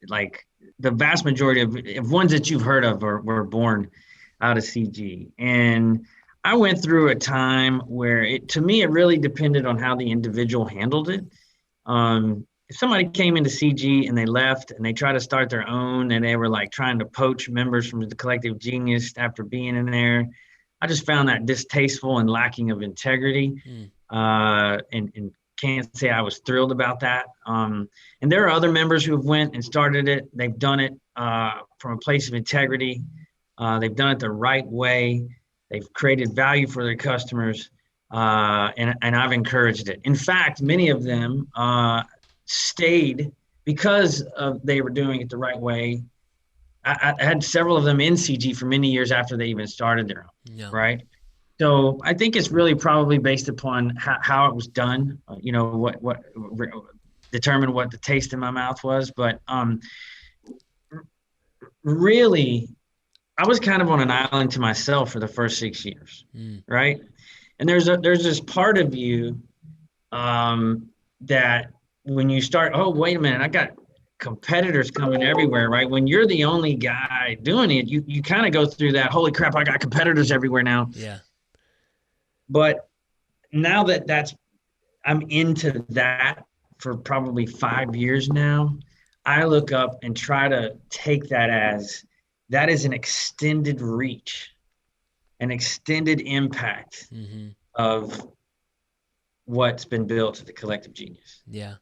like the vast majority of ones that you've heard of were born out of CG. And I went through a time where to me, it really depended on how the individual handled it. If somebody came into CG and they left and they tried to start their own and they were like trying to poach members from the collective genius after being in there, I just found that distasteful and lacking of integrity. And can't say I was thrilled about that. And there are other members who have went and started it. They've done it from a place of integrity. They've done it the right way. They've created value for their customers, and I've encouraged it. In fact, many of them stayed because they were doing it the right way. I had several of them in CG for many years after they even started their own, right? So I think it's really probably based upon how it was done, what determined what the taste in my mouth was. But really, I was kind of on an island to myself for the first 6 years, right? And there's this part of you that when you start, oh, wait a minute, I got competitors coming everywhere, right? When you're the only guy doing it, you kind of go through that, holy crap, I got competitors everywhere now. Yeah. But now that I'm into that for probably 5 years now, I look up and try to take that as that is an extended reach, an extended impact of what's been built at the collective genius. Yeah.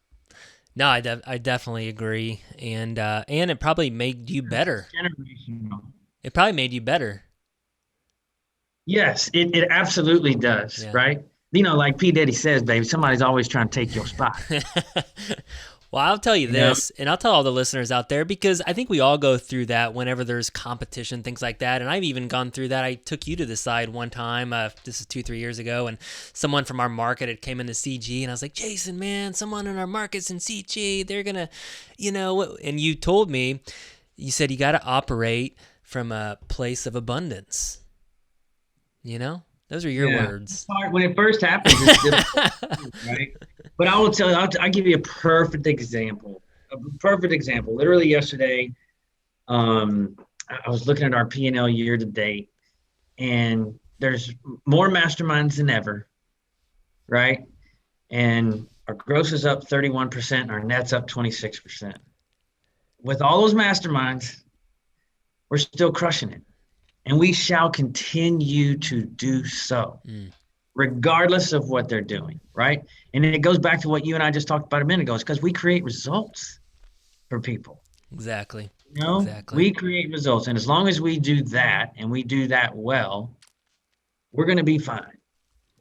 No, I definitely agree, and it probably made you better. It probably made you better. Yes, it absolutely does, right? Like P. Diddy says, baby, somebody's always trying to take your spot. Well, I'll tell you this, and I'll tell all the listeners out there, because I think we all go through that whenever there's competition, things like that. And I've even gone through that. I took you to the side one time, this is 2-3 years ago, and someone from our market had came into CG, and I was like, Jason, man, someone in our market's in CG. They're going to, and you told me, you said you got to operate from a place of abundance. Those are your words. When it first happens, it's difficult, right? But I will tell you, I'll give you a perfect example. Literally yesterday, I was looking at our P&L year to date, and there's more masterminds than ever, right? And our gross is up 31%, and our net's up 26%. With all those masterminds, we're still crushing it. And we shall continue to do so, regardless of what they're doing, right? And it goes back to what you and I just talked about a minute ago. It's because we create results for people. Exactly. Exactly. We create results. And as long as we do that, and we do that well, we're going to be fine.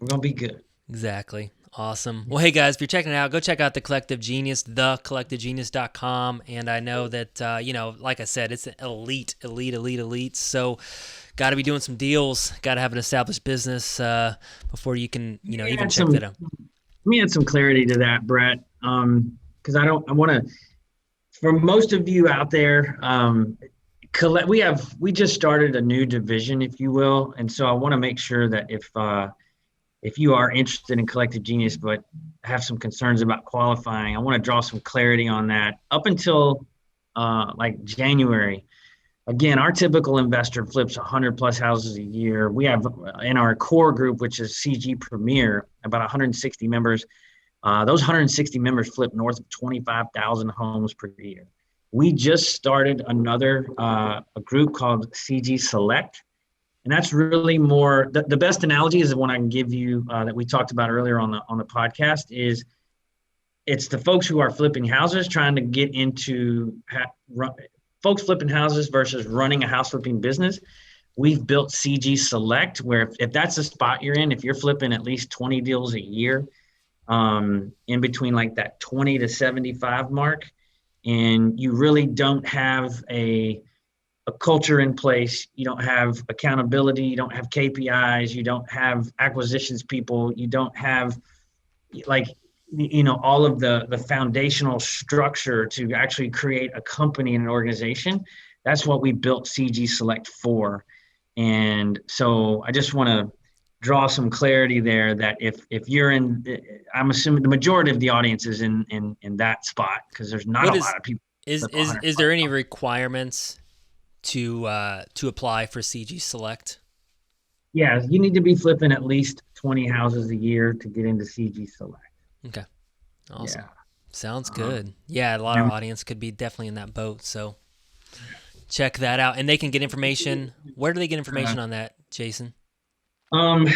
We're going to be good. Exactly. Awesome. Well, hey guys, if you're checking it out, go check out The Collective Genius, thecollectivegenius.com. And I know that, like I said, it's an elite. So got to be doing some deals, got to have an established business before you can, even check that out. Let me add some clarity to that, Brett. Because I want to, for most of you out there, we just started a new division, if you will. And so I want to make sure that if you are interested in Collective Genius but have some concerns about qualifying, I want to draw some clarity on that. Up until like January, again, our typical investor flips 100 plus houses a year. We have in our core group, which is CG Premier, about 160 members. Those 160 members flip north of 25,000 homes per year. We just started another a group called CG Select. And that's really more, the best analogy is the one I can give you that we talked about earlier on the podcast is it's the folks who are flipping houses trying to get into folks flipping houses versus running a house flipping business. We've built CG Select, where if that's the spot you're in, if you're flipping at least 20 deals a year, in between like that 20 to 75 mark, and you really don't have a culture in place, you don't have accountability, you don't have KPIs, you don't have acquisitions people, you don't have all of the foundational structure to actually create a company and an organization. That's what we built CG Select for. And so I just want to draw some clarity there that if you're in, I'm assuming the majority of the audience is in that spot, because there's not What a lot of people is flip is 100 is plus. there any requirements to apply for CG Select? Yeah, you need to be flipping at least 20 houses a year to get into CG Select. Okay, awesome. Yeah. Sounds Um, good. Yeah, a lot of and audience could be definitely in that boat. So check that out, and they can get information. Where do they get uh, information on that, Jason? um,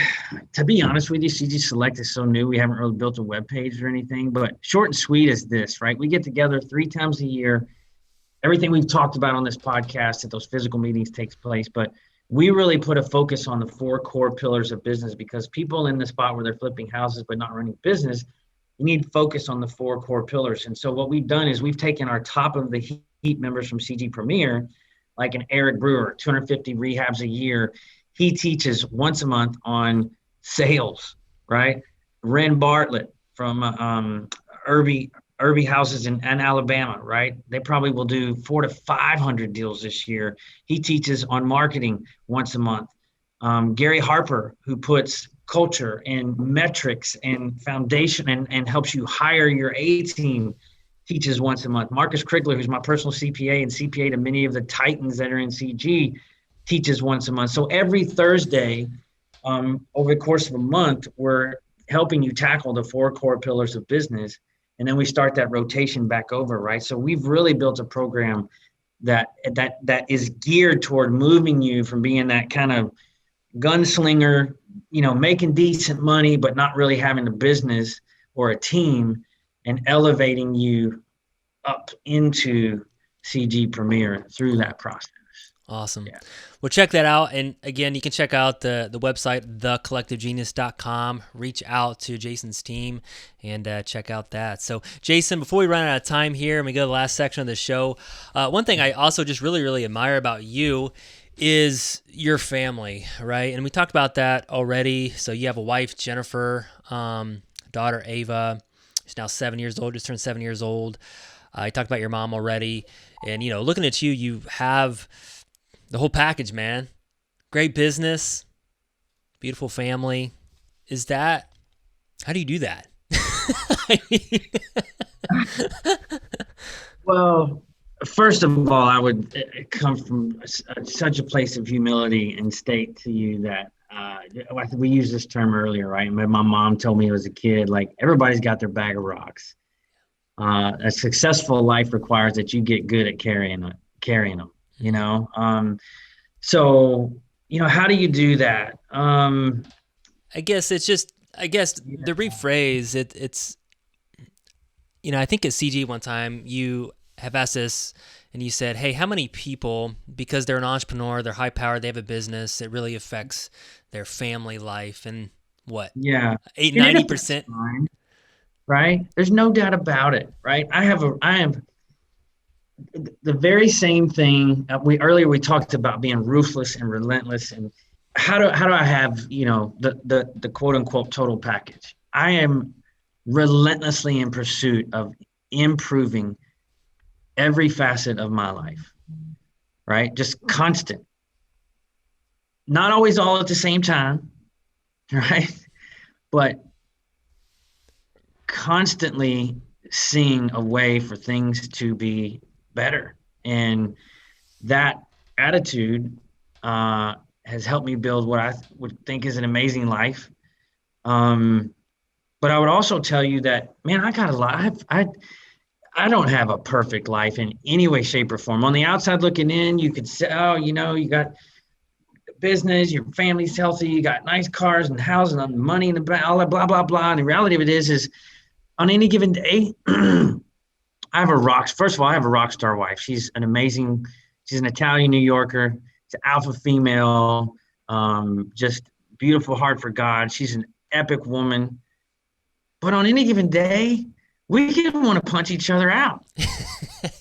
to be honest with you, CG Select is so new. We haven't really built a web page or anything, but short and sweet is this, right? We get together 3 times a year. Everything we've talked about on this podcast at those physical meetings takes place, but we really put a focus on the 4 core pillars of business, because people in the spot where they're flipping houses but not running business, you need focus on the 4 core pillars. And so what we've done is we've taken our top of the heat members from CG Premier, like an Eric Brewer, 250 rehabs a year. He teaches once a month on sales, right? Ren Bartlett from Irby Houses in Alabama, right? They probably will do 400 to 500 deals this year. He teaches on marketing once a month. Gary Harper, who puts culture and metrics and foundation and helps you hire your A team, teaches once a month. Marcus Krigler, who's my personal CPA and CPA to many of the titans that are in CG, teaches once a month. So every Thursday, over the course of a month, we're helping you tackle the 4 core pillars of business. And then we start that rotation back over, right? So we've really built a program that is geared toward moving you from being that kind of gunslinger, making decent money, but not really having a business or a team, and elevating you up into CG Premier through that process. Awesome. Yeah. Well, check that out. And again, you can check out the website, thecollectivegenius.com. Reach out to Jason's team and check out that. So, Jason, before we run out of time here and we go to the last section of the show, one thing I also just really, really admire about you is your family, right? And we talked about that already. So you have a wife, Jennifer, daughter, Ava. She's now 7 years old, just turned 7 years old. You talked about your mom already. And, looking at you, you have the whole package, man. Great business, beautiful family. How do you do that? Well, first of all, I would come from such a place of humility and state to you that we used this term earlier, right? My mom told me as a kid, like, everybody's got their bag of rocks. A successful life requires that you get good at carrying them, So, how do you do that? I guess the rephrase it's, I think at CG one time you have asked this and you said, hey, how many people, because they're an entrepreneur, they're high powered, they have a business, it really affects their family life, and what? Yeah. 90%. Right? There's no doubt about it, right? I have the very same thing. We talked about being ruthless and relentless, and how do I have the quote unquote total package? I am relentlessly in pursuit of improving every facet of my life, right? Just constant, not always all at the same time, right? But constantly seeing a way for things to be better. And that attitude has helped me build what I would think is an amazing life. But I would also tell you that, man, I got a lot. I don't have a perfect life in any way, shape, or form. On the outside looking in, you could say, oh, you got business, your family's healthy, you got nice cars and houses and money in the bank, all that blah, blah, blah. And the reality of it is on any given day, I have a rock star wife. She's an Italian New Yorker. She's an alpha female, just beautiful heart for God. She's an epic woman. But on any given day, we can want to punch each other out,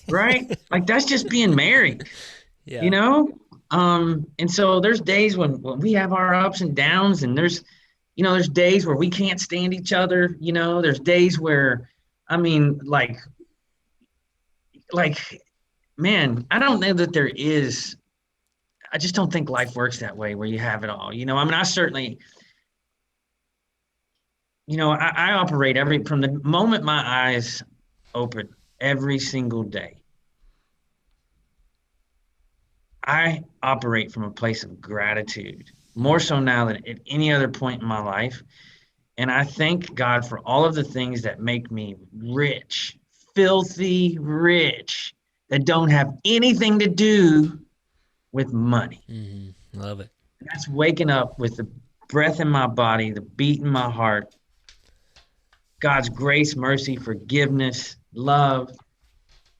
right? Like, that's just being married, And so there's days when we have our ups and downs, and there's days where we can't stand each other. There's days where, man, I don't know that there is. I just don't think life works that way where you have it all. I certainly I operate from the moment my eyes open every single day. I operate from a place of gratitude, more so now than at any other point in my life. And I thank God for all of the things that make me rich, filthy rich, that don't have anything to do with money. Love it. That's waking up with the breath in my body, the beat in my heart, God's grace, mercy, forgiveness, love,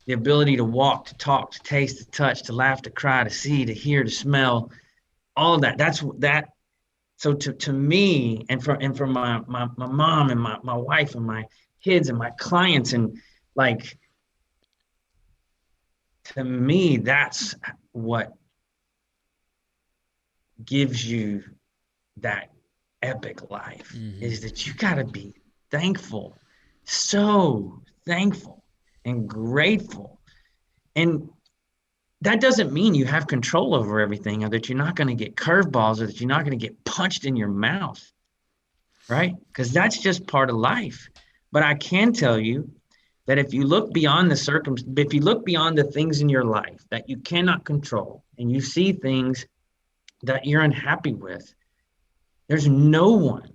the ability to walk, to talk, to taste, to touch, to laugh, to cry, to see, to hear, to smell, all of that. That's that. So to me, and for my mom and my wife and my kids and my clients, and like, to me, that's what gives you that epic life, is that you got to be thankful, so thankful and grateful. And that doesn't mean you have control over everything, or that you're not going to get curveballs, or that you're not going to get punched in your mouth, right? Because that's just part of life. But I can tell you that if you look beyond if you look beyond the things in your life that you cannot control, and you see things that you're unhappy with, there's no one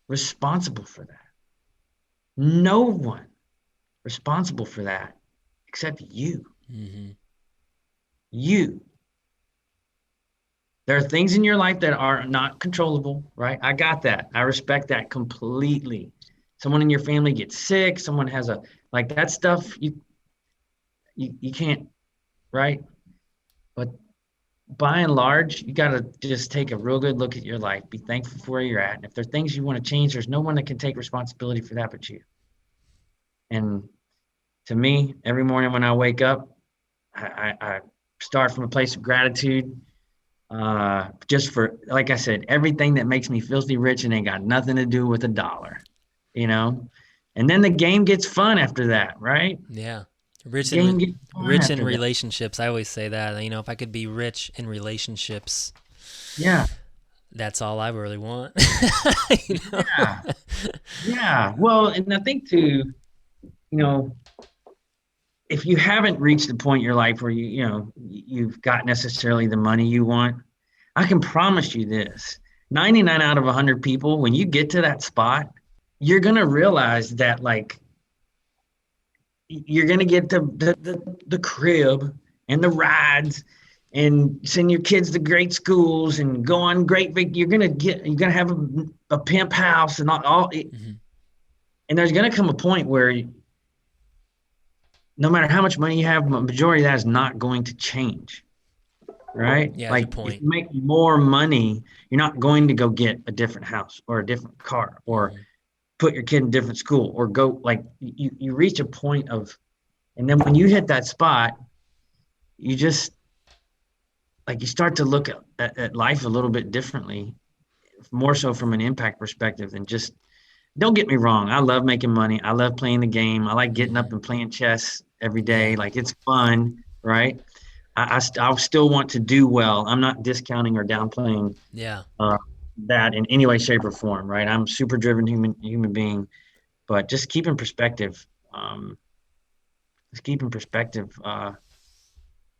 responsible for that. No one responsible for that except you. You. There are things in your life that are not controllable, right? I got that. I respect that completely. Someone in your family gets sick, someone has that stuff, you can't, right? But by and large, you got to just take a real good look at your life, be thankful for where you're at. And if there are things you want to change, there's no one that can take responsibility for that but you. And to me, every morning when I wake up, I start from a place of gratitude, just for, like I said, everything that makes me filthy rich and ain't got nothing to do with a dollar, and then the game gets fun after that, right? Yeah. Rich in relationships. I always say that, if I could be rich in relationships, yeah, that's all I really want. Yeah. Well, and I think too, if you haven't reached the point in your life where you've got necessarily the money you want, I can promise you this: 99 out of 100 people, when you get to that spot, you're gonna realize that, like, you're gonna get the crib and the rides, and send your kids to great schools and go on you're gonna have a pimp house and all. And there's gonna come a point where, no matter how much money you have, the majority of that is not going to change, right? Yeah, like, good point. if you make more money, you're not going to go get a different house or a different car, or put your kid in a different school, or go, you reach a point of, and then when you hit that spot, you just, you start to look at life a little bit differently, more so from an impact perspective than just, don't get me wrong, I love making money. I love playing the game. I like getting up and playing chess every day. Like, it's fun, right? I still want to do well. I'm not discounting or downplaying that in any way, shape, or form, right? I'm a super driven human being, but just keeping perspective.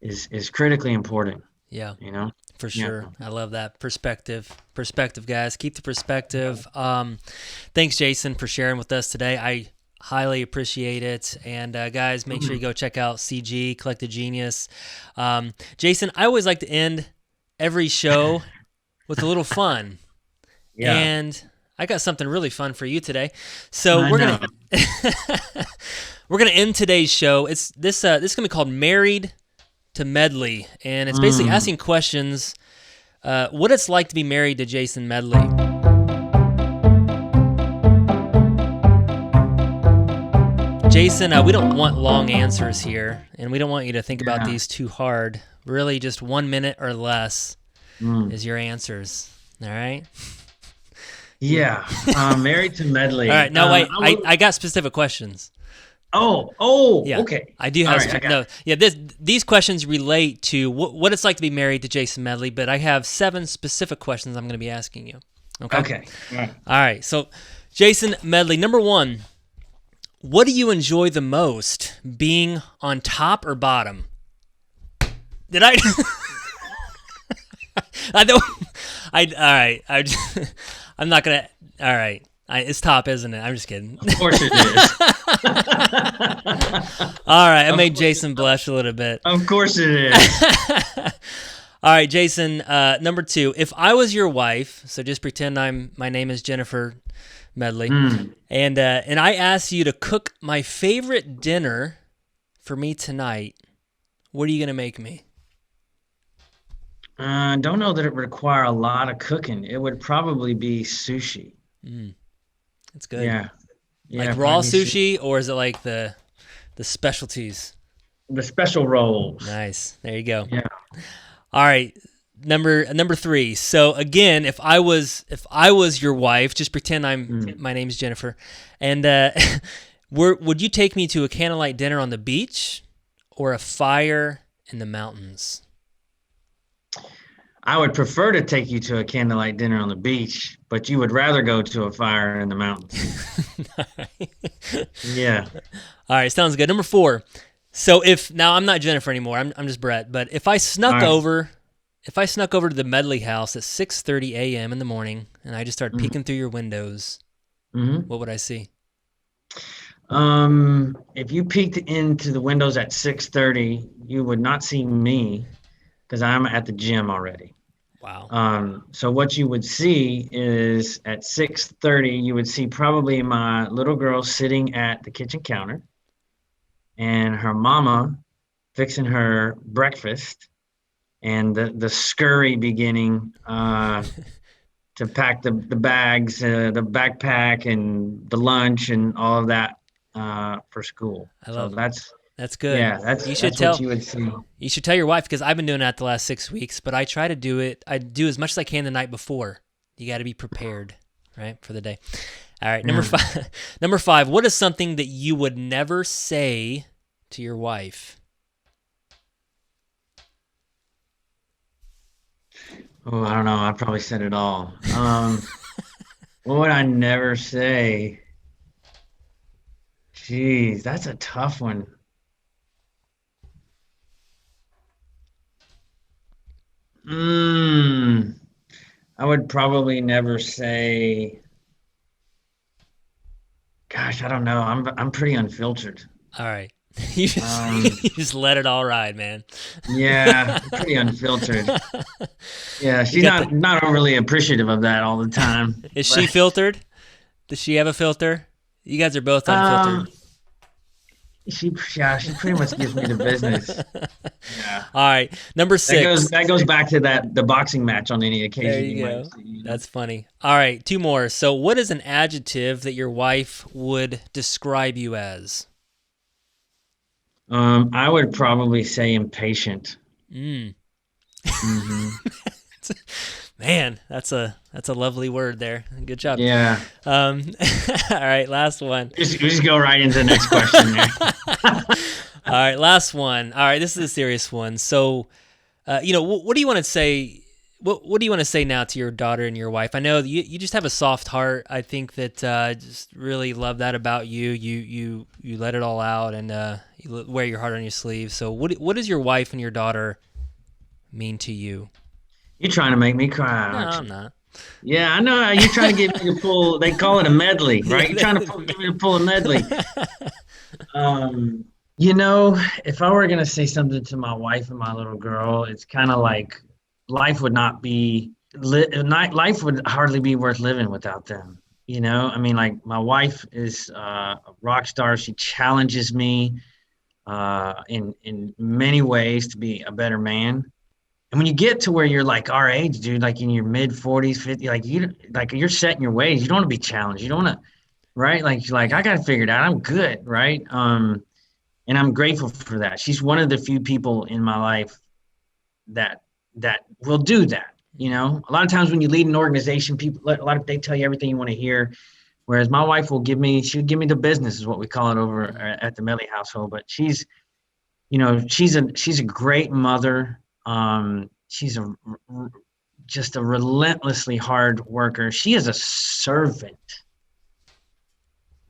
Is critically important. Yeah. For sure. Yeah. I love that perspective, guys. Keep the perspective. Thanks, Jason, for sharing with us today. I highly appreciate it. And guys, make sure you go check out CG, Collective Genius. Jason, I always like to end every show with a little fun. Yeah. And I got something really fun for you today. So we're gonna end today's show. It's this is gonna be called Married to Medley, and it's basically asking questions, what it's like to be married to Jason Medley. Jason, we don't want long answers here, and we don't want you to think about these too hard. Really, just 1 minute or less is your answers. All right? Yeah. Married to Medley. All right. No, wait. I got specific questions. Yeah. Okay. I do have these questions relate to what it's like to be married to Jason Medley, but I have 7 specific questions I'm going to be asking you. Okay. Yeah. All right. So, Jason Medley, number one, what do you enjoy the most, being on top or bottom? Did I? I don't. All right. I'm not gonna. All right. It's top, isn't it? I'm just kidding. Of course it is. All right. I made Jason blush a little bit. Of course it is. All right, Jason. Number two. If I was your wife, so just pretend my name is Jennifer Medley, and I asked you to cook my favorite dinner for me tonight, what are you gonna make me? Don't know that it would require a lot of cooking. It would probably be sushi. That's good. Yeah. Like raw sushi, or is it like the specialties? The special rolls. Nice. There you go. Yeah. All right. Number three. So again, if I was your wife, just pretend my name's Jennifer, and would you take me to a candlelight dinner on the beach or a fire in the mountains? I would prefer to take you to a candlelight dinner on the beach, but you would rather go to a fire in the mountains. Yeah. All right, sounds good. Number four. So now I'm not Jennifer anymore. I'm just Brett. But if I snuck over to the Medley house at 6:30 a.m. in the morning and I just started peeking through your windows, what would I see? If you peeked into the windows at 6:30, you would not see me because I'm at the gym already. Wow. So what you would see is at 6:30, you would see probably my little girl sitting at the kitchen counter and her mama fixing her breakfast and the scurry beginning to pack the bags, the backpack and the lunch and all of that for school. That's good. Yeah, that's what you would see. You should tell your wife, because I've been doing that the last 6 weeks, but I try to do it. I do as much as I can the night before. You got to be prepared, right, for the day. All right, number five. Number five. What is something that you would never say to your wife? Oh, I don't know. I probably said it all. What would I never say? Jeez, that's a tough one. I would probably never say. Gosh, I don't know. I'm pretty unfiltered. All right. You just let it all ride, man. Yeah, pretty unfiltered. Yeah, she's not overly appreciative of that all the time. Is she filtered? Does she have a filter? You guys are both unfiltered. She pretty much gives me the business. Yeah. All right, number six. That goes back to the boxing match on any occasion. There you go. See. That's funny. All right, two more. So, what is an adjective that your wife would describe you as? I would probably say impatient. Man, that's a lovely word there. Good job. Yeah. All right, last one. Just go right into the next question there. All right, last one. All right, this is a serious one. So, what do you want to say? What do you want to say now to your daughter and your wife? I know you just have a soft heart. I think that just really love that about you. You let it all out and you wear your heart on your sleeve. So, what does your wife and your daughter mean to you? You're trying to make me cry. No, I'm not. Yeah, I know. You're trying to get me to pull. They call it a medley, right? You're trying to get me to pull a medley. If I were gonna say something to my wife and my little girl, it's kind of like life would hardly be worth living without them. I mean, like my wife is a rock star. She challenges me in many ways to be a better man. And when you get to where you're like our age, dude, like in your mid 40s, 50, you're set in your ways. You don't want to be challenged. You don't want to, right? Like I got to figure it out. I'm good, right? And I'm grateful for that. She's one of the few people in my life that will do that. A lot of times when you lead an organization, they tell you everything you want to hear. Whereas my wife she'll give me the business, is what we call it over at the Medley household. But she's a great mother. She's just a relentlessly hard worker. She is a servant.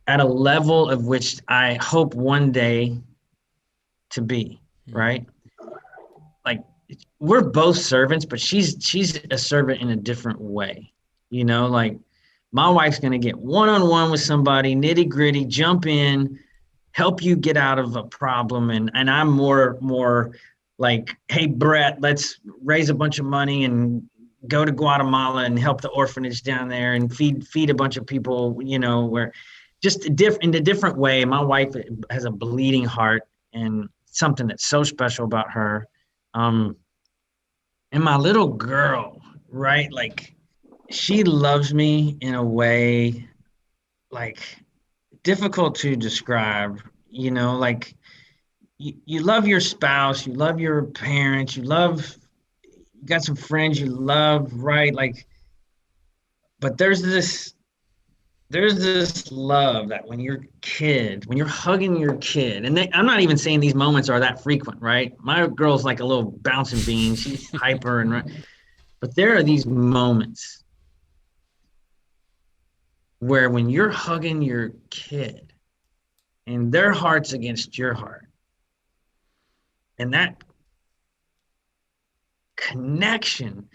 at a level of which I hope one day to be, right? Like we're both servants, but she's a servant in a different way. Like my wife's gonna get one-on-one with somebody, nitty-gritty, jump in, help you get out of a problem, and I'm more like, hey Brett, let's raise a bunch of money and go to Guatemala and help the orphanage down there and feed a bunch of people, where just in a different way. My wife has a bleeding heart and something that's so special about her. And my little girl, right? Like she loves me in a way like difficult to describe, like you love your spouse, you love your parents, you got some friends you love, right? Like, but there's this love that when you're hugging your kid, and I'm not even saying these moments are that frequent, right? My girl's like a little bouncing bean. She's hyper but there are these moments where when you're hugging your kid and their heart's against your heart, and that connection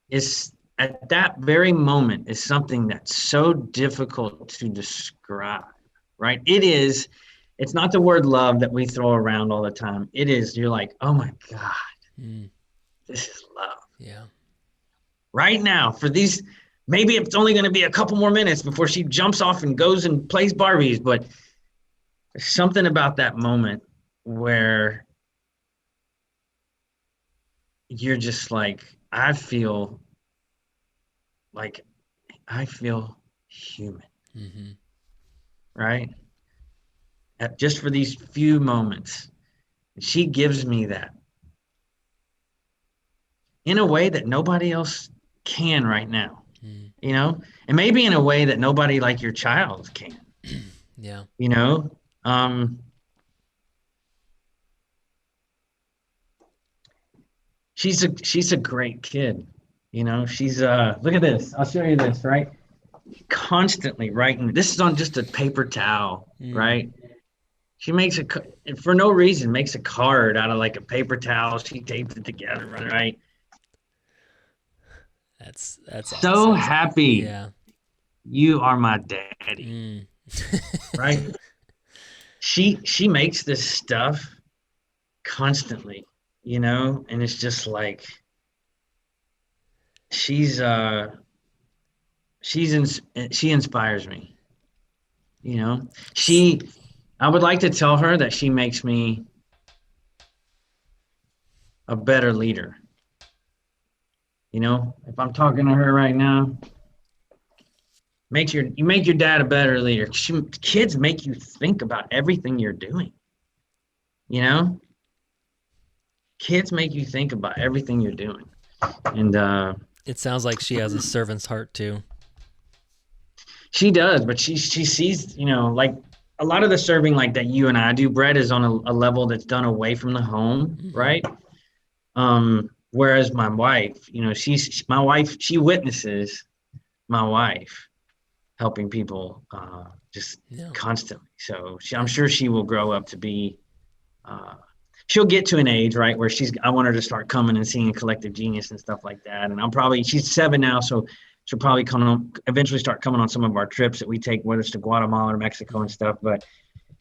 is at that very moment is something that's so difficult to describe, right? It's not the word love that we throw around all the time. It is, you're like, oh my God, this is love. Yeah. Right now, for these, maybe it's only going to be a couple more minutes before she jumps off and goes and plays Barbies, but there's something about that moment where you're just like, I feel human, right? Just for these few moments, she gives me that in a way that nobody else can right now, and maybe in a way that nobody like your child can. Yeah. She's a great kid. She's look at this. I'll show you this, right? Constantly writing. This is on just a paper towel, right? She makes for no reason, makes a card out of like a paper towel. She tapes it together, right? That's awesome. So happy. Yeah. You are my daddy. Right? She makes this stuff constantly, and it's just like she inspires me. I would like to tell her that she makes me a better leader. If I'm talking to her right now, you make your dad a better leader. Kids make you think about everything you're doing. Kids make you think about everything you're doing. And it sounds like she has a servant's heart too. She does, but she sees, like a lot of the serving like that you and I do, Brett, is on a level that's done away from the home, right? Whereas my wife, she witnesses my wife helping people constantly. So I'm sure she will grow up to be, she'll get to an age, right, where I want her to start coming and seeing Collective Genius and stuff like that. And she's 7 now, so she'll probably eventually start coming on some of our trips that we take, whether it's to Guatemala or Mexico and stuff. But,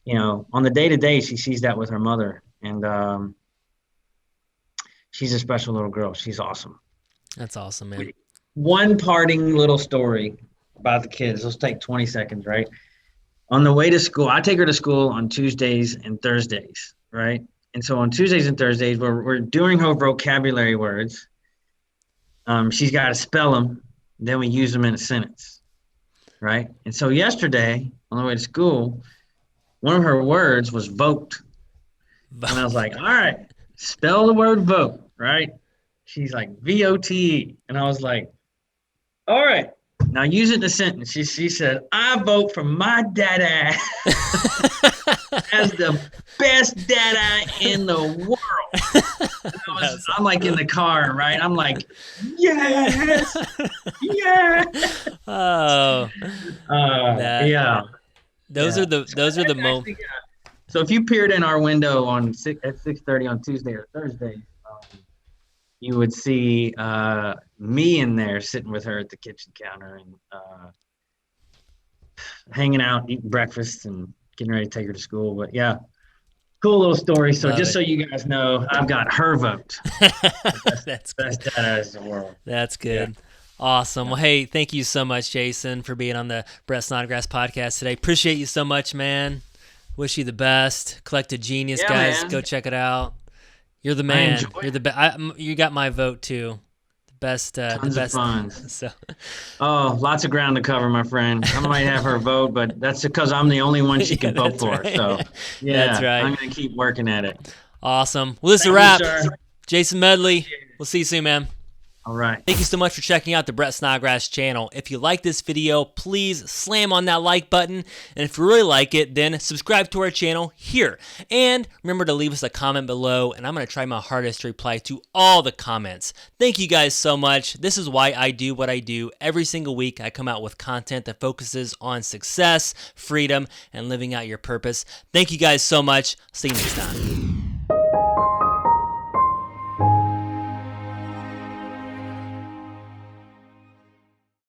on the day-to-day, she sees that with her mother. And she's a special little girl. She's awesome. That's awesome, man. One parting little story about the kids. Let's take 20 seconds, right? On the way to school, I take her to school on Tuesdays and Thursdays, right? And so on Tuesdays and Thursdays, we're doing her vocabulary words. She's got to spell them. Then we use them in a sentence, right? And so yesterday, on the way to school, one of her words was vote. And I was like, all right, spell the word vote, right? She's like, VOTE. And I was like, all right, now use it in a sentence. She said, I vote for my dada as the best dada in the world. I'm like in the car, right? I'm like, yes, yeah. Oh, Yeah. those Yeah. are the So those are the actually, moments. yeah. So if you peered in our window at 6:30 on Tuesday or Thursday, you would see me in there sitting with her at the kitchen counter and hanging out, eating breakfast, and getting ready to take her to school. But yeah, cool little story. So Love just so it. you guys know, I've got her vote. That's good. Best dad in the world. That's Yeah. good. Awesome. Yeah. Well, hey, thank you so much, Jason, for being on the Brett Snodgrass podcast today. Appreciate you so much, man. Wish you the best. Collected Genius, Yeah, guys. man. Go check it out. You're the I man. enjoy You're it. the best. You got my vote too. The best. The Tons of best. fun. So Oh, lots of ground to cover, my friend. I might have her vote, but that's because I'm the only one she yeah, can vote that's for. right. So, That's yeah, right. I'm going to keep working at it. Awesome. Well, this is a Thank you, wrap. sir. Jason Medley. We'll see you soon, man. All right. Thank you so much for checking out the Brett Snodgrass channel. If you like this video, please slam on that like button. And if you really like it, then subscribe to our channel here. And remember to leave us a comment below, and I'm going to try my hardest to reply to all the comments. Thank you guys so much. This is why I do what I do. Every single week, I come out with content that focuses on success, freedom, and living out your purpose. Thank you guys so much. See you next time.